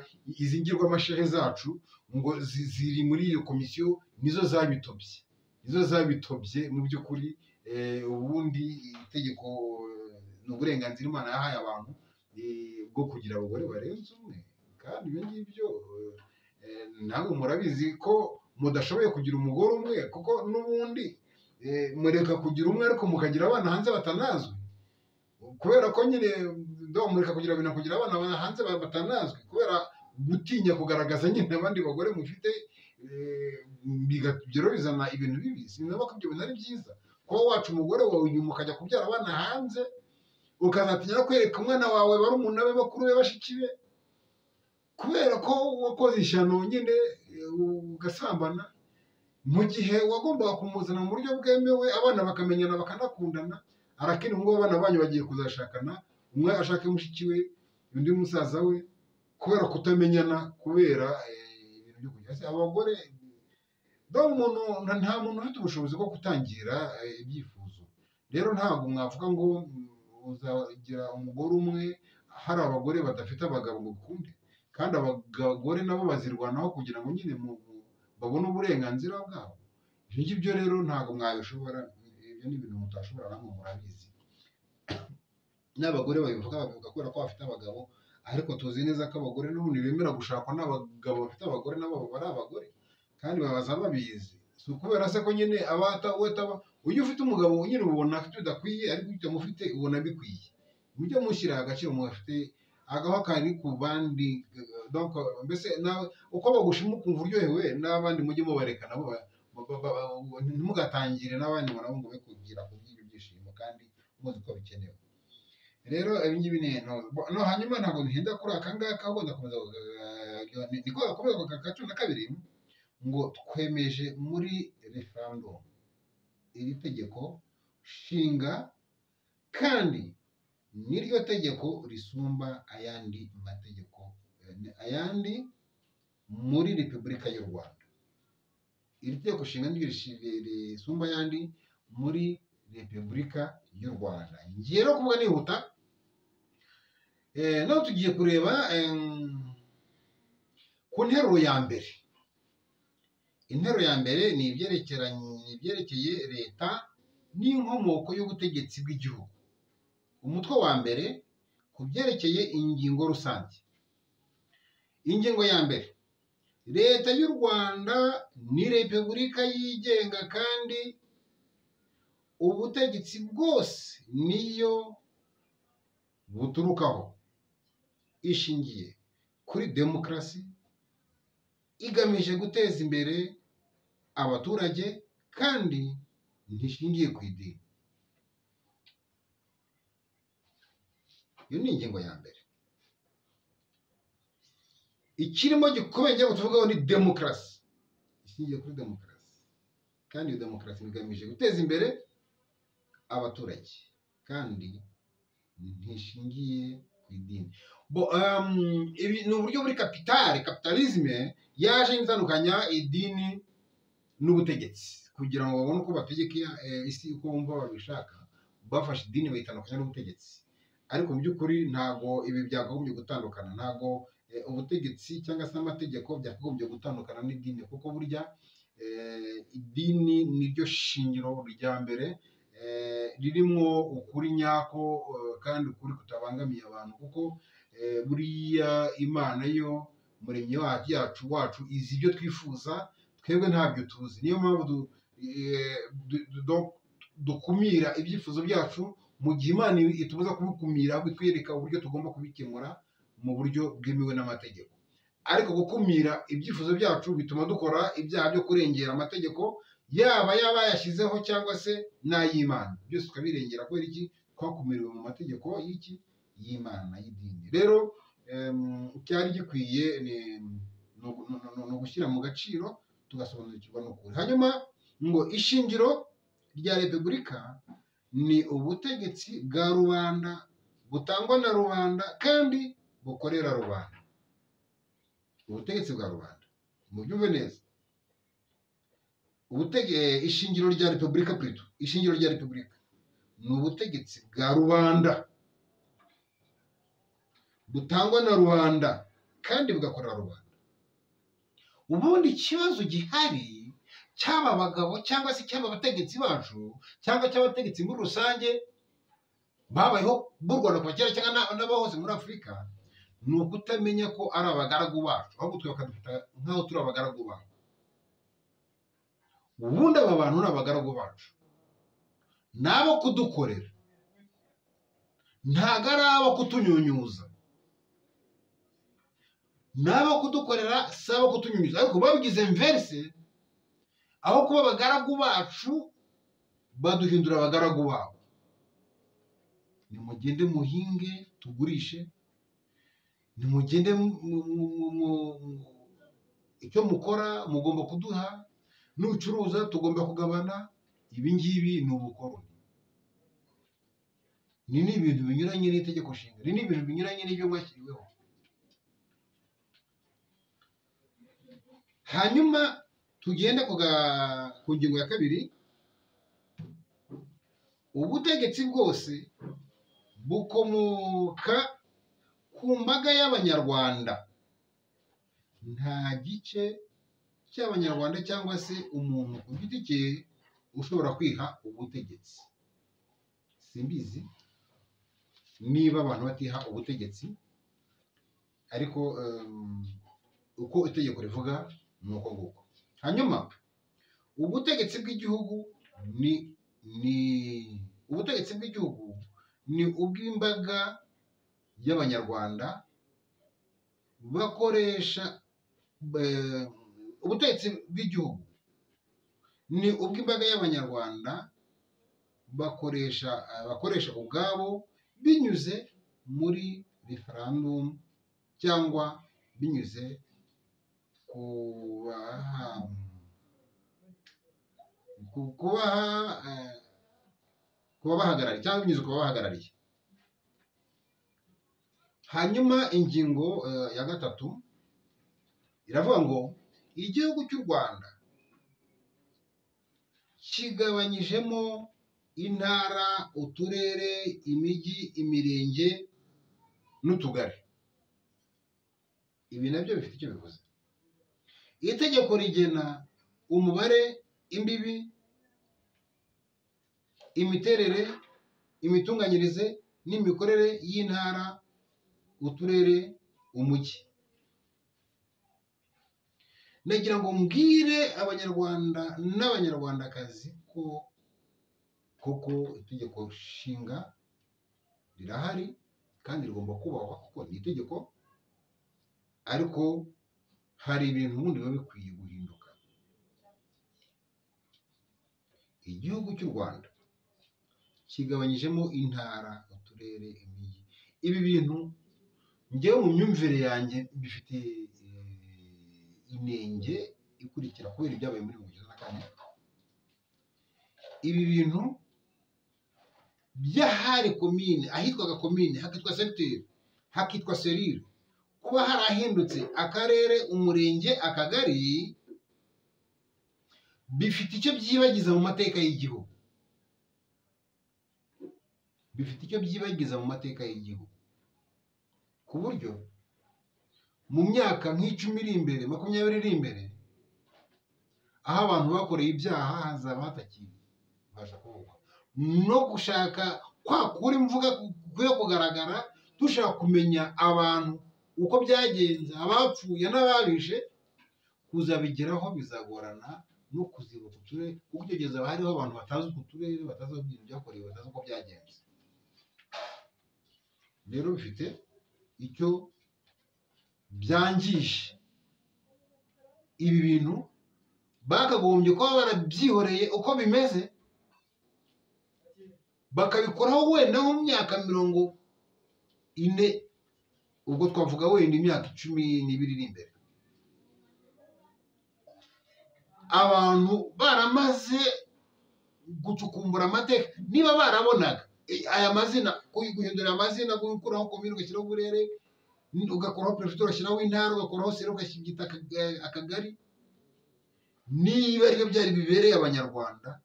izi ngirwamashehe zacu ngo ziri muri iyo komisiyo nizo zabitobye mu by'ukuri. Ubundi itegeko ni uburenganzira Imana yahaye abantu bwo kugira abagore barenze umwe, kandi ibyo ngibyo ntabwo murabizi ko mudashoboye kugira umugore umwe, kuko n'ubundi mureka kugira umwe ariko mukagira abana hanze batanazwi, kubera ko nyine mureka kugira abana hanze batanazwi kubera gutinya kugaragaza nyine abandi bagore mufite, rero bizana ibintu bibi. Sinaba ko ibyo bintu ari byiza, kuba wacu umugore wawe inyuma ukajya kubyara abana hanze, ukazatinya kwereka umwana wawe barumuna be, bakuru be, bashiki be, kubera ko wakoze ishyano nyine ugasambana, mu gihe wagombaga kumuzana mu buryo bwemewe, abana bakamenyana bakanakundana. Arakini ngo abana banyu bagiye kuzashakana, umwe ashake mushiki we, undi musaza we, kubera kutamenyana, kubera ibintu byo kujya abagore. Nta muntu ufite ubushobozi bwo gutangira ibyifuzo. Rero ntabwo mwavuga ngo uzagira umugore umwe hari abagore badafite abagabo ngo bikunde, kandi abagore nabo bazirwanaho kugira ngo nyine babone uburenganzira bwabo. Ibyo ngibyo rero ntabwo mwabishobora, ibyo ni ibintu mutashobora, namwe murabizi. N'abagore babivuga kubera ko bafite abagabo, ariko tuzi neza ko abagore n'ubundi bemera gushakwa n'abagabo bafite abagore, nabo bari abagore kandi babaza babizi. Si ukubera se ko nyine ujya ufite umugabo nyine ubona afite bidakwiye, ariko ujya mufite ubona bikwiye. Mujye mushyira agaciro mufite, agaho kari ku bandi. Mbese uko bagushima ukumva uryohewe, n'abandi mujye mubareka nabo, ntimugatangire n'abandi nabo ngo be kugira ku by'ibyishimo kandi muzi ko bikenewe. Rero ibi ngibi no hanyuma ntabwo ntinda kuri aka ngaka, ahubwo ndakomeza niko gakomeza ka 12 ngo twemeje muri referendum iri tegeko nshinga, kandi niryo tegeko risumba ayandi mategeko ayandi muri Repubulika y'u Rwanda. Iri tegeko nshinga niryo risumba ayandi muri Repubulika y'u Rwanda. Ngiye no kuvuga nihuta, naho tugiye kureba ku nteruro ya mbere. Interuro ya mbere ni ibyerekeye leta n'inkomoko y'ubutegetsi bw'igihugu. Umutwe wa mbere ku byerekeye ingingo rusange. Ingingo ya mbere: leta y'u Rwanda ni repubulika yigenga, kandi ubutegetsi bwose niyo buturukaho. Ishingiye kuri demokarasi, igamije guteza imbere abaturage, kandi ntishingiye ku idini. Iyo ni ingingo ya mbere. Ikirimo gikomeye tuvugaho ni demokarasi, ishingiye kuri demokarasi, kandi iyo demokarasi igamije guteza imbere abaturage, kandi ntishingiye ku idini. Ibi ni uburyo muri kapitalisme yaje itandukanya idini n'ubutegetsi, kugira ngo babone uko bategeka isi uko bumva babishaka. Bafashe idini bayitandukanya n'ubutegetsi, ariko mu by'ukuri ntabwo ibi byakagombye gutandukana. Ntabwo ubutegetsi cyangwa se amategeko byakagombye gutandukana n'idini, kuko burya idini niryo shingiro rya mbere ririmo ukuri nyako, kandi ukuri kutabangamiye abantu, kuko buriya Imana yo Umuremyi wacu izi ibyo twifuza, twebwe ntabyo tuzi. Niyo mpamvu dukumira ibyifuzo byacu, mu gihe Imana itubuza kubikumira, ahubwo itwereka uburyo tugomba kubikemura mu buryo bwemewe n'amategeko. Ariko gukumira ibyifuzo byacu bituma dukora ibyaha byo kurengera amategeko, yaba yashyizeho cyangwa se n'ay'Imana. Byose tukabirengera kubera iki? Twakumiriwe mu mategeko y'Imana y'idini. Rero cyari gikwiye ni ugushyira mu gaciro, tugasobanukirwa n'ukuri. Hanyuma ngo ishingiro rya repubulika ni ubutegetsi bwa rubanda, butangwa na rubanda, kandi bukorera rubanda. Ubutegetsi bwa rubanda, mubyumve neza. Ishingiro rya repubulika ishingiro rya repubulika ni ubutegetsi bwa rubanda, butangwa na rubanda kandi bugakorera rubanda. Ubundi ikibazo gihari cy'aba bagabo cyangwa se cy'aba bategetsi bacu cyangwa cy'abategetsi muri rusange babayeho b'u Rwanda kuva kera cyangwa n'abahose muri Afurika, ni ukutamenya ko ari abagaragu bacu, ahubwo twe bakadufata nk'aho turi abagaragu bacu. Ubundi aba bantu ni abagaragu bacu, ni abo kudukorera, ntabwo ari abo kutunyunyuza, ni abo kudukorera, si abo kutunyunyuza. Ariko babigize inverse, aho kuba abagaragu bacu baduhindura abagaragu babo. Nimugende muhinge tugurishe, nimugende icyo mukora mugomba kuduha, n'ucuruza tugomba kugabana. Ibi ngibi ni ubukoroni. Ni ibintu binyuranye n'itegeko nshinga, ni ibintu binyuranye n'ibyo mwashyiriweho. Hanyuma tugende ku ngingo ya kabiri. Ubutegetsi bwose bukomoka ku mbaga y'abanyarwanda. Nta gice cy'abanyarwanda cyangwa se umuntu ku giti cye ushobora kwiha ubutegetsi. Simbizi niba abantu batiha ubutegetsi, ariko uko itegeko rivuga ni uko nguko. Hanyuma ubutegetsi bw'igihugu ni ubw'imbaga y'abanyarwanda bakoresha. Ubutegetsi bw'igihugu ni ubw'imbaga y'abanyarwanda bakoresha ubwabo binyuze muri referendum cyangwa binyuze kubabahagarariye cyangwa binyuze kubabahagarariye. Hanyuma ingingo ya gatatu iravuga ngo igihugu cy'u Rwanda kigabanyijemo intara, uturere, imijyi, imirenge n'utugari. Ibi nabyo bifite icyo bivuze. Itegeko rigena umubare, imbibi, imiterere, imitunganyirize n'imikorere y'intara, uturere, umujyi. Nagira ngo mbwire abanyarwanda n'abanyarwandakazi ko koko itegeko nshinga rirahari kandi rigomba kubahwa kuko ni itegeko, ariko hari ibintu ubundi biba bikwiye guhinduka. Igihugu cy'u Rwanda kigabanyijemo intara, uturere, imijyi. Ibi bintu njyewe mu myumvire yanjye bifite inenge ikurikira kubera ibyabaye muri 1994. Ibi bintu byahari komine, ahitwaga komine hakitwa secteur, hakitwa serire, kuba harahindutse akarere, umurenge, akagari, bifite icyo byibagiza mu mateka y'igihugu. Bifite icyo byibagiza mu mateka y'igihugu, ku buryo mu myaka nk'icumi iri imbere, 20 iri imbere, aho abantu bakoreye ibyaha hazaba hatakibasha kuvugwa. No gushaka kwa kuri mvuga kukwiye kugaragara, dushaka kumenya abantu uko byagenze, abapfuye n'ababishe, kuzabigeraho bizagorana no kuzibuka uturere, kuko icyo gihe haba hariho abantu batazi uko uturere, batazi aho ibintu byakorewe, batazi uko byagenze. Rero bifite icyo byangije. Ibi bintu bakagombye kuba barabyihoreye uko bimeze, bakabikoraho wenda mu myaka 40, ubwo twavuga wenda imyaka 12 iri imbere. Abantu baramaze gucukumbura amateka, niba barabonaga aya mazina, guhindura amazina, gukuraho komine ugashyiraho uburere, ugakuraho perefegitura ugashyiraho intara, ugakuraho serire ugashyira akagari, niba aribyo byari bibereye abanyarwanda,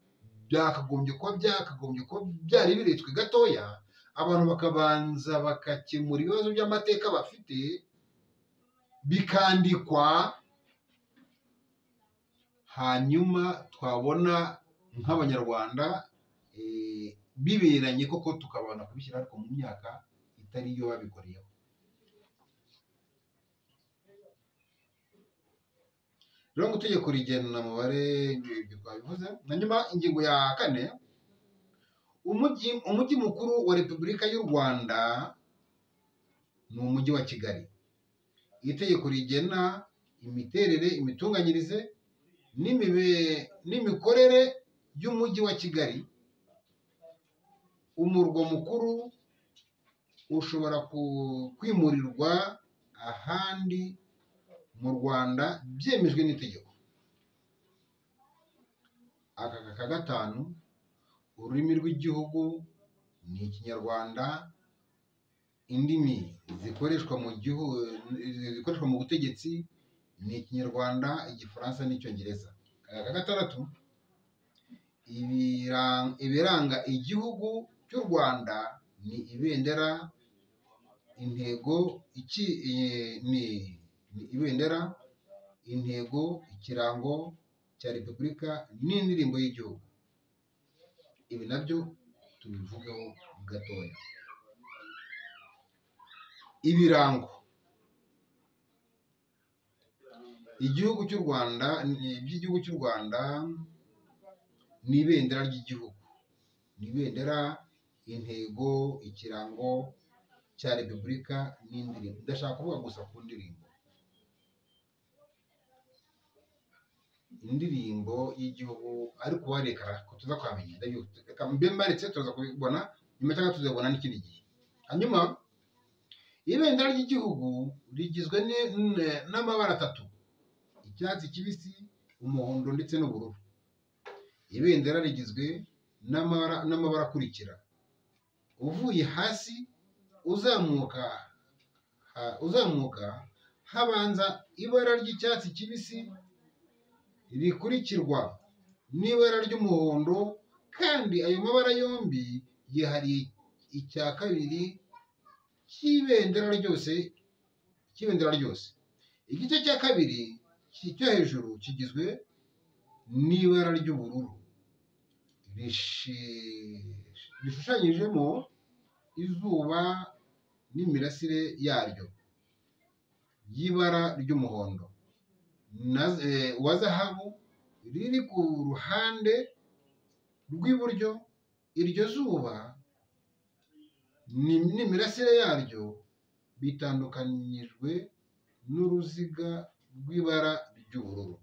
byakagombye kuba byari biretswe gatoya, abantu bakabanza bagakemura ibibazo by'amateka bafite, bikandikwa, hanyuma twabona nk'abanyarwanda biberanye koko tukabona kubishyira ariko mu myaka itari yo babikoreyeho. Rero ngo itegeko rigena umubare ibyo twabivuze. Hanyuma ingingo ya 4, umujyi mukuru wa Repubulika y'u Rwanda ni umujyi wa Kigali. Iri tegeko rigena imiterere, imitunganyirize n'imikorere y'umujyi wa Kigali. Umurwa mukuru ushobora kwimurirwa ahandi mu Rwanda byemejwe n'itegeko. Aka 5, ururimi rw'igihugu ni Ikinyarwanda. Indimi zikoreshwa mu butegetsi ni Ikinyarwanda, Igifaransa n'Icyongereza. Aka 6, ibiranga igihugu cy'u Rwanda ni ibendera, intego, intego, ikirango cya Repubulika n'indirimbo y'igihugu. Ibi nabyo tubivugeho gatoya. Ibirango by'igihugu cy'u Rwanda ni ibendera ry'igihugu, ni ibendera, intego, ikirango cya Repubulika n'indirimbo. Ndashaka kuvuga gusa ku ndirimbo. Indirimbo y'igihugu ariko warekara ko tuza kwamenya reka mbe mbaretse tuza kubibona nyuma cyangwa tuzabona n'ikindi gihe. Hanyuma ibendera ry'igihugu rigizwe n'amabara 3: icyatsi kibisi, umuhondo ndetse n'ubururu. Ibendera rigizwe n'amabara akurikira: uvuye hasi uzamuka habanza ibara ry'icyatsi kibisi, rikurikirwa n'ibara ry'umuhondo, kandi ayo mabara yombi yihariye icya kabiri cy'ibendera ryose. Igice cya kabiri cyo hejuru kigizwe n'ibara ry'ubururu rishushanyijemo izuba n'imirasire yaryo y'ibara ry'umuhondo wa zahabu riri ku ruhande rw'iburyo. Iryo zuba n'imirasire yaryo bitandukanyijwe n'uruziga rw'ibara ry'ubururu.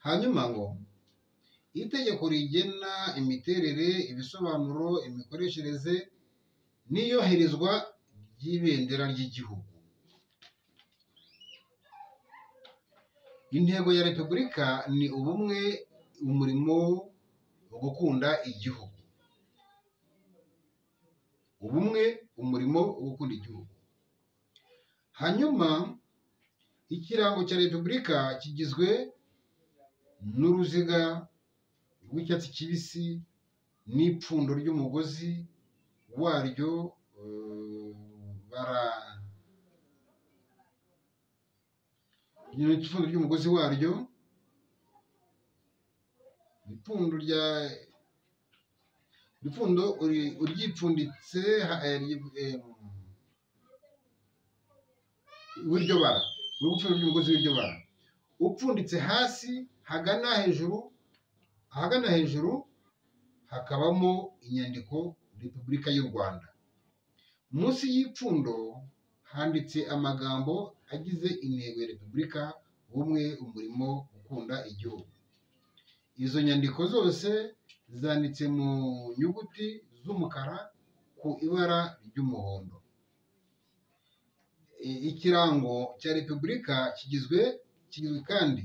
Hanyuma ngo itegeko rigena imiterere, ibisobanuro, imikoreshereze n'iyoherezwa ry'ibendera ry'igihugu. Intego ya Repubulika ni ubumwe, umurimo wo gukunda igihugu. Ubumwe, umurimo wo gukunda igihugu. Hanyuma ikirango cya Repubulika kigizwe n'uruziga rw'icyatsi kibisi n'ipfundo ry'umugozi waryo, ipfundo ry'umugozi waryo, ipfundo uryipfunditse w'iryo bara, n'upfundo ry'umugozi w'iryo bara, upfunditse hasi ahagana hejuru hakabamo inyandiko Repubulika y'u Rwanda. Munsi y'ipfundo handitse amagambo agize intego ya Repubulika: ubumwe, umurimo, gukunda igihugu. Izo nyandiko zose zanditse mu nyuguti z'umukara ku ibara ry'umuhondo. Ikirango cya Repubulika kigizwe kandi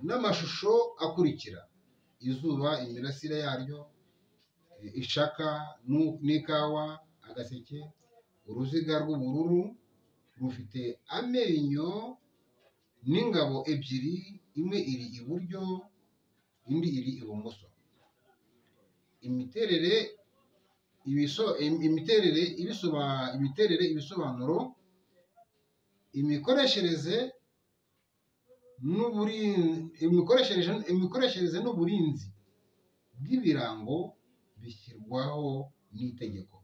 n'amashusho akurikira: izuba, imirasire yaryo, ishaka n'ikawa, agaseke, uruziga rw'ubururu rufite amenyo n'ingabo ebyiri, imwe iri iburyo indi iri ibumoso. imiterere, ibisobanuro, imikoreshereze n'uburinzi bw'ibirango bishyirwaho n'itegeko.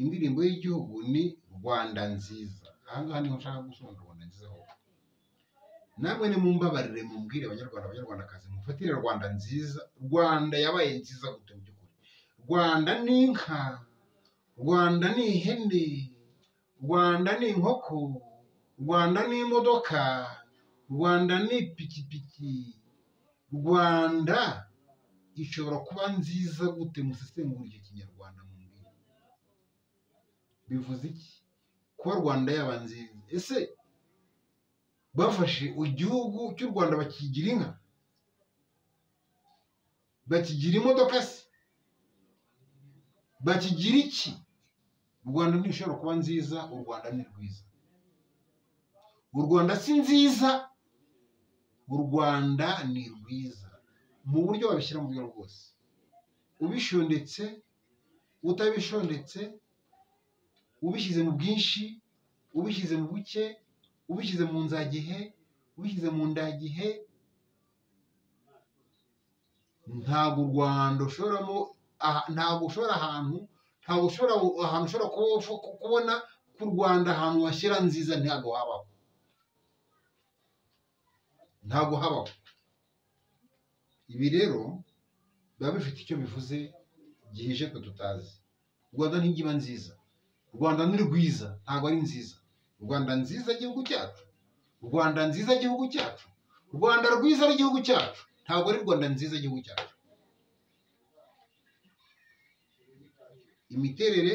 Indirimbo y'igihugu ni Rwanda nziza. Aha ngaha niho nshaka gusobanura Rwanda nziza ho. Namwe nimumbabarire mumbwire abanyarwandakazi, mufatire Rwanda nziza. Rwanda yabaye nziza gute mu by'ukuri? Rwanda ni inka, Rwanda ni ihene, Rwanda ni inkoko, Rwanda ni imodoka, Rwanda ni ipikipiki. Rwanda ishobora kuba nziza gute? Musesengura icyo kinyarwanda mumbwire. Bivuze iki kuba Rwanda yaba nziza? Ese bafashe igihugu cy'u Rwanda bakigira inka, bakigira imodoka se, bakigira iki? U Rwanda ntishobora kuba nziza, u Rwanda ni rwiza. U Rwanda si nziza, u Rwanda ni rwiza mu buryo babishyira mu buryo bwose, ubishondetse, utabishondetse, ubishyize mu bwinshi, ubishyize mu buke, ubishyize mu nzagihe, ubishyize mu ndagihe. Ntabwo u Rwanda ushoramo, ntabwo ushobora ahantu ushobora kubona ku Rwanda ahantu washyira nziza, ntabwo habaho, ntabwo habaho. Ibi rero biba bifite icyo bivuze gihishe twe tutazi. U Rwanda ntigiba nziza, u Rwanda ni rwiza, ntabwo ari nziza. U Rwanda nziza igihugu cyacu, u Rwanda nziza igihugu cyacu, u Rwanda rwiza ari igihugu cyacu, ntabwo ari Rwanda nziza igihugu cyacu. Imiterere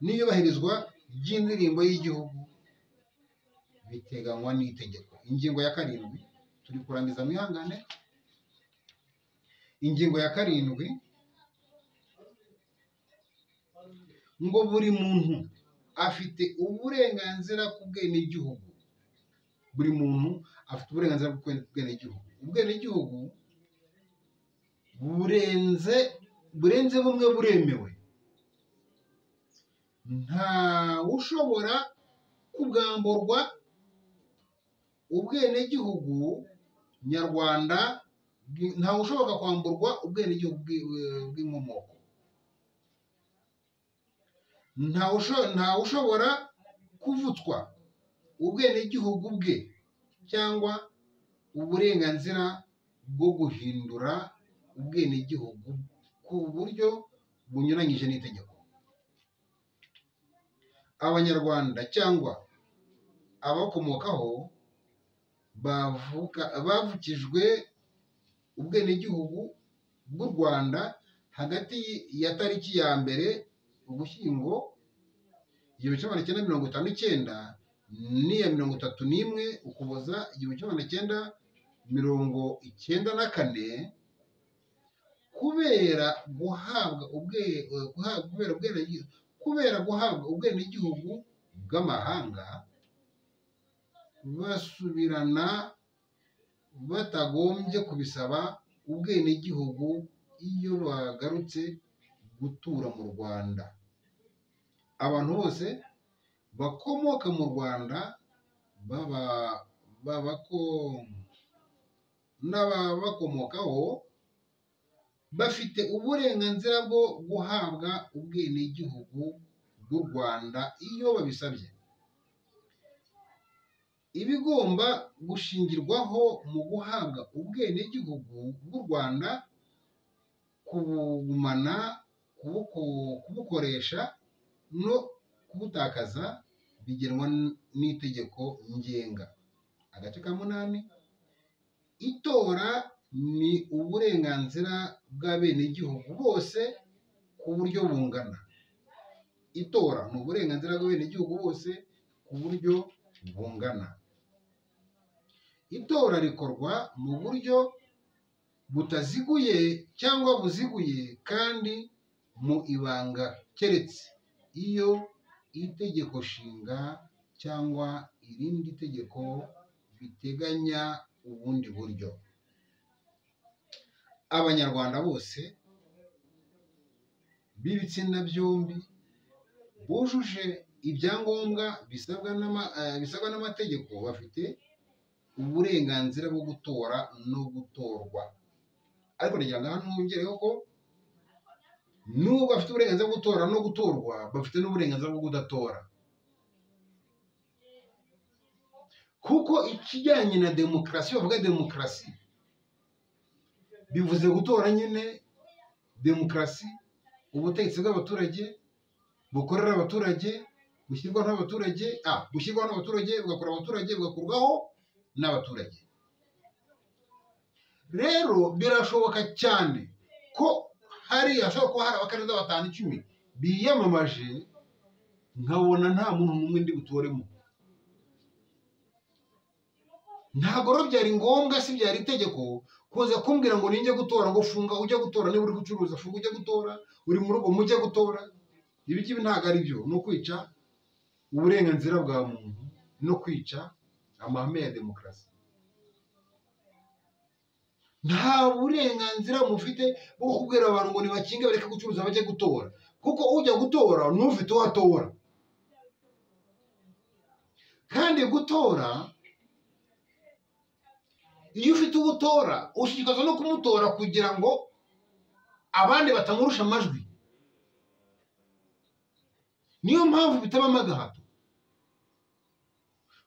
n'iyubahirizwa ry'indirimbo y'igihugu biteganywa n'itegeko. Ingingo ya 7, turi kurangiza mwihangane. Ingingo ya 7 ngo buri muntu afite uburenganzira ku bwenegihugu. Buri muntu afite uburenganzira ku bwenegihugu. Ubwenegihugu burenze bumwe buremewe. Nta ushobora kubwamburwa ubwenegihugu nyarwanda, nta ushobora kwamburwa ubwenegihugu bw'inkomoko. Nta ushobora kuvutswa ubwenegihugu bwe cyangwa uburenganzira bwo guhindura ubwenegihugu ku buryo bunyuranyije n'itegeko. Abanyarwanda cyangwa abakomokaho bavukijwe ubwenegihugu bw'u Rwanda hagati ya tariki ya 1 Ugushyingo 1959 n'iya 31 Ukuboza 1994, kubera guhabwa ubwenegihugu bw'amahanga, basubirana batagombye kubisaba ubwenegihugu iyo bagarutse gutura mu Rwanda. Abantu bose bakomoka mu Rwanda n'ababakomokaho bafite uburenganzira bwo guhabwa ubwenegihugu bw'u Rwanda iyo babisabye. Ibigomba gushingirwaho mu guhabwa ubwenegihugu bw'u Rwanda, kubugumana, kubukoresha no kubutakaza bigenwa n'itegeko ngenga. Agace ka 8, itora ni uburenganzira bw'abenegihugu bose ku buryo bungana. Itora ni uburenganzira bw'abenegihugu bose ku buryo bungana. Itora rikorwa mu buryo butaziguye cyangwa buziguye kandi mu ibanga, keretse iyo itegeko nshinga cyangwa irindi tegeko biteganya ubundi buryo. Abanyarwanda bose b'ibitsina byombi bujuje ibyangombwa bisabwa n'amategeko bafite uburenganzira bwo gutora no gutorwa. Ariko ndagira ngo hano mwongereho ko nubwo bafite uburenganzira bwo gutora no gutorwa, bafite n'uburenganzira bwo kudatora. Kuko ikijyanye na demokarasi, bavuga demokarasi bivuze gutora nyine. Demokarasi, ubutegetsi bw'abaturage bukorera abaturage, bushyirwaho n'abaturage, bugakora abaturage, bugakurwaho n'abaturage. Rero birashoboka cyane ko hashobora kuba hari abakandida 5-10 biyamamaje, nkabona nta muntu n'umwe ndi butoremo. Ntabwo rero byari ngombwa, si byari itegeko kuza kumbwira ngo ninjye gutora, ngo funga ujya gutora, niba uri gucuruza funga ujya gutora, uri mu rugo mujye gutora. Ibi ngibi ntabwo ari byo, no kwica uburenganzira bwa muntu no kwica amahame ya demokarasi. Nta burenganzira mufite bwo kubwira abantu ngo nibakinge bareke gucuruza bajye gutora, kuko ujya gutora n'ufite uwo atora. Kandi gutora, iyo ufite uwo utora ushishikazwa no kumutora kugira ngo abandi batamurusha amajwi. Niyo mpamvu bitabamo agahato.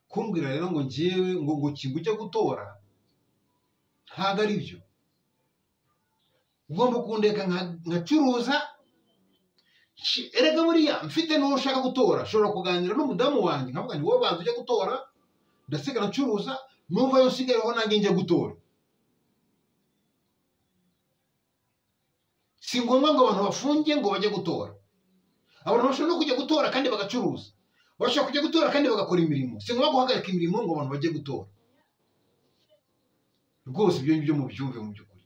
Kumbwira rero ngo njyewe ngo kinga ujya gutora, ntabwo ari byo. Ugomba kundeka nkacuruza. Erega buriya mfite n'uwo ushaka gutora, nshobora kuganira n'umudamu wanjye nkavuga nti wowe banza ujya gutora, ndasigara ncuruza, nuva yo usigayeho nanjye njya gutora. Si ngombwa ngo abantu bafunge ngo bajye gutora. Abantu bashobora no kujya gutora kandi bagacuruza, bashobora kujya gutora kandi bagakora imirimo. Si ngombwa guhagarika imirimo ngo abantu bajye gutora. Rwose ibyo ngibyo mubyumve mu by'ukuri.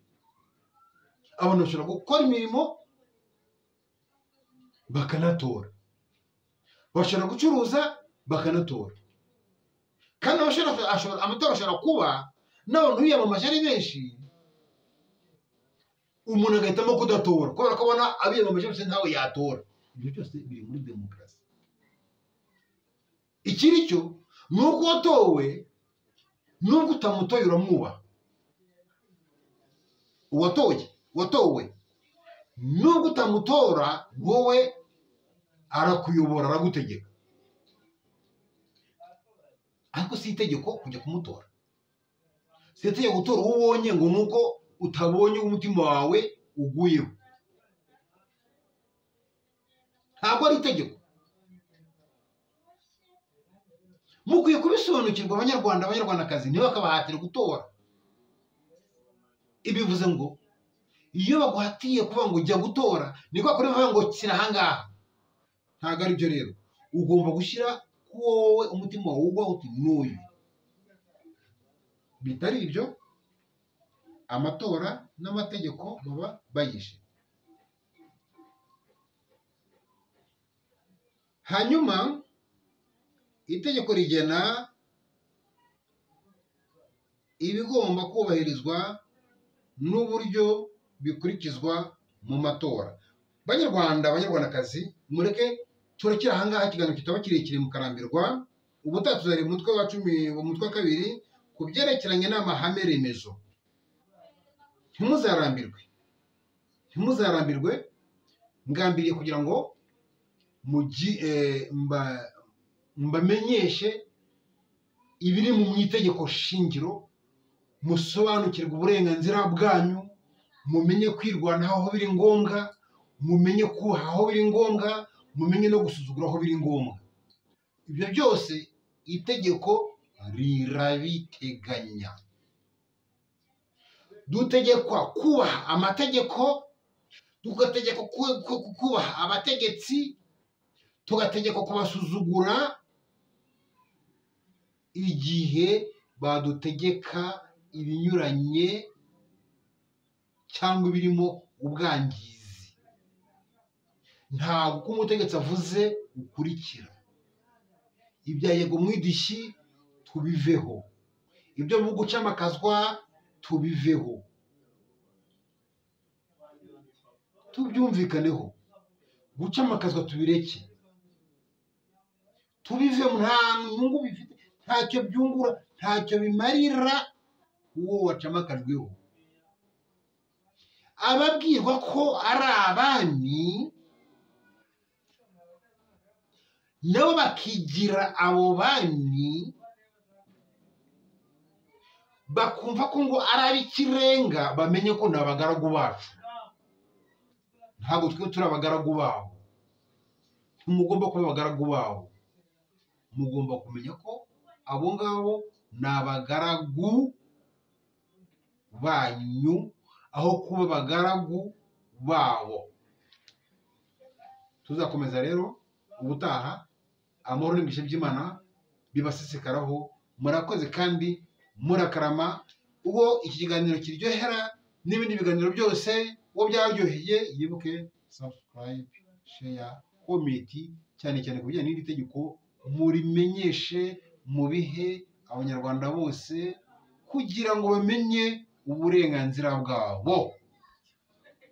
Abantu bashobora gukora imirimo bakanatora, bashobora gucuruza bakanatora. Kandi amatora ashobora kuba n'abantu biyamamaje ari benshi, umuntu agahitamo kudatora kubera ko abona abiyamamaje bose ntawe yatora. Ibyo byose biri muri demokarasi. Ikiri cyo ni uko watowe, nubwo utamutoye uramwubaha. Watowe nubwo utamutora, wowe arakuyobora, aragutegeka. Ariko si itegeko kujya kumutora. Si itegeko gutora uwo ubonye ngo nuko utabonye umutima wawe uguyeho. Ntabwo ari itegeko. Mukwiye kubisobanukirwa abanyarwanda, abanyarwandakazi, ntibakabahatire gutora. Ibivuze ngo iyo baguhatiye kuvuga ngo jya gutora, niko kuri bavuga ngo kira ahangaha. Ntabwo ari byo rero. Ugomba gushyira ku wowe umutima wawe ugwaho uti n'uyu. Bitari ibyo, amatora n'amategeko baba bayishe. Hanyuma itegeko rigena ibigomba kubahirizwa n'uburyo bikurikizwa mu matora. Banyarwanda, abanyarwandakazi, mureke turekere ahangaha, ikiganiro kitaba kirekire mukarambirwa. Ubutaha tuzareba umutwe wa 10, umutwe wa 2 ku byerekeranye n'amahame remezo. Ntimuzarambirwe, ngambiriye kugira ngo mbamenyeshe ibiri mu itegeko shingiro, musobanukirwe uburenganzira bwanyu, mumenye kwirwanaho aho biri ngombwa, mumenye kubaha aho biri ngombwa, mumenye no gusuzugura aho biri ngombwa. Ibyo byose itegeko rirabiteganya. Dutegekwa kubaha amategeko, tugategekwa kubaha abategetsi, tugategekwa kubasuzugura igihe badutegeka ibinyuranye cyangwa ibirimo ubwangizi. Ntabwo uko umutegetsi avuze ukurikira. Ibya yego mwidishyi tubiveho, ibyo mu gucamakazwa tubiveho, tubyumvikaneho. gucamakazwa tubireke, tubivemo, nta nyungu bifite, ntacyo byungura, ntacyo bimarira uwo wacamakajweho. Ababwirwa ko ari abami nabo bakigira abo bami, bakumva ko ngo ari ab'ikirenga, bamenye ko ni abagaragu bacu. Ntabwo twe turi abagaragu babo, ntimugomba kuba abagaragu babo, mugomba kumenya ko abo ngabo ni abagaragu banyu aho kuba abagaragu babo. Tuzakomeza rero ubutaha. Amahoro n'imigisha by'Imana bibasesekaraho. Murakoze kandi murakarama. Ubwo iki kiganiro kiryohera n'ibindi biganiro byose uwo byaryoheye, yibuke subscribe, share, comment, cyane cyane ku bijyanye n'iri tegeko murimenyeshe, mubihe abanyarwanda bose kugira ngo bamenye uburenganzira bwabo.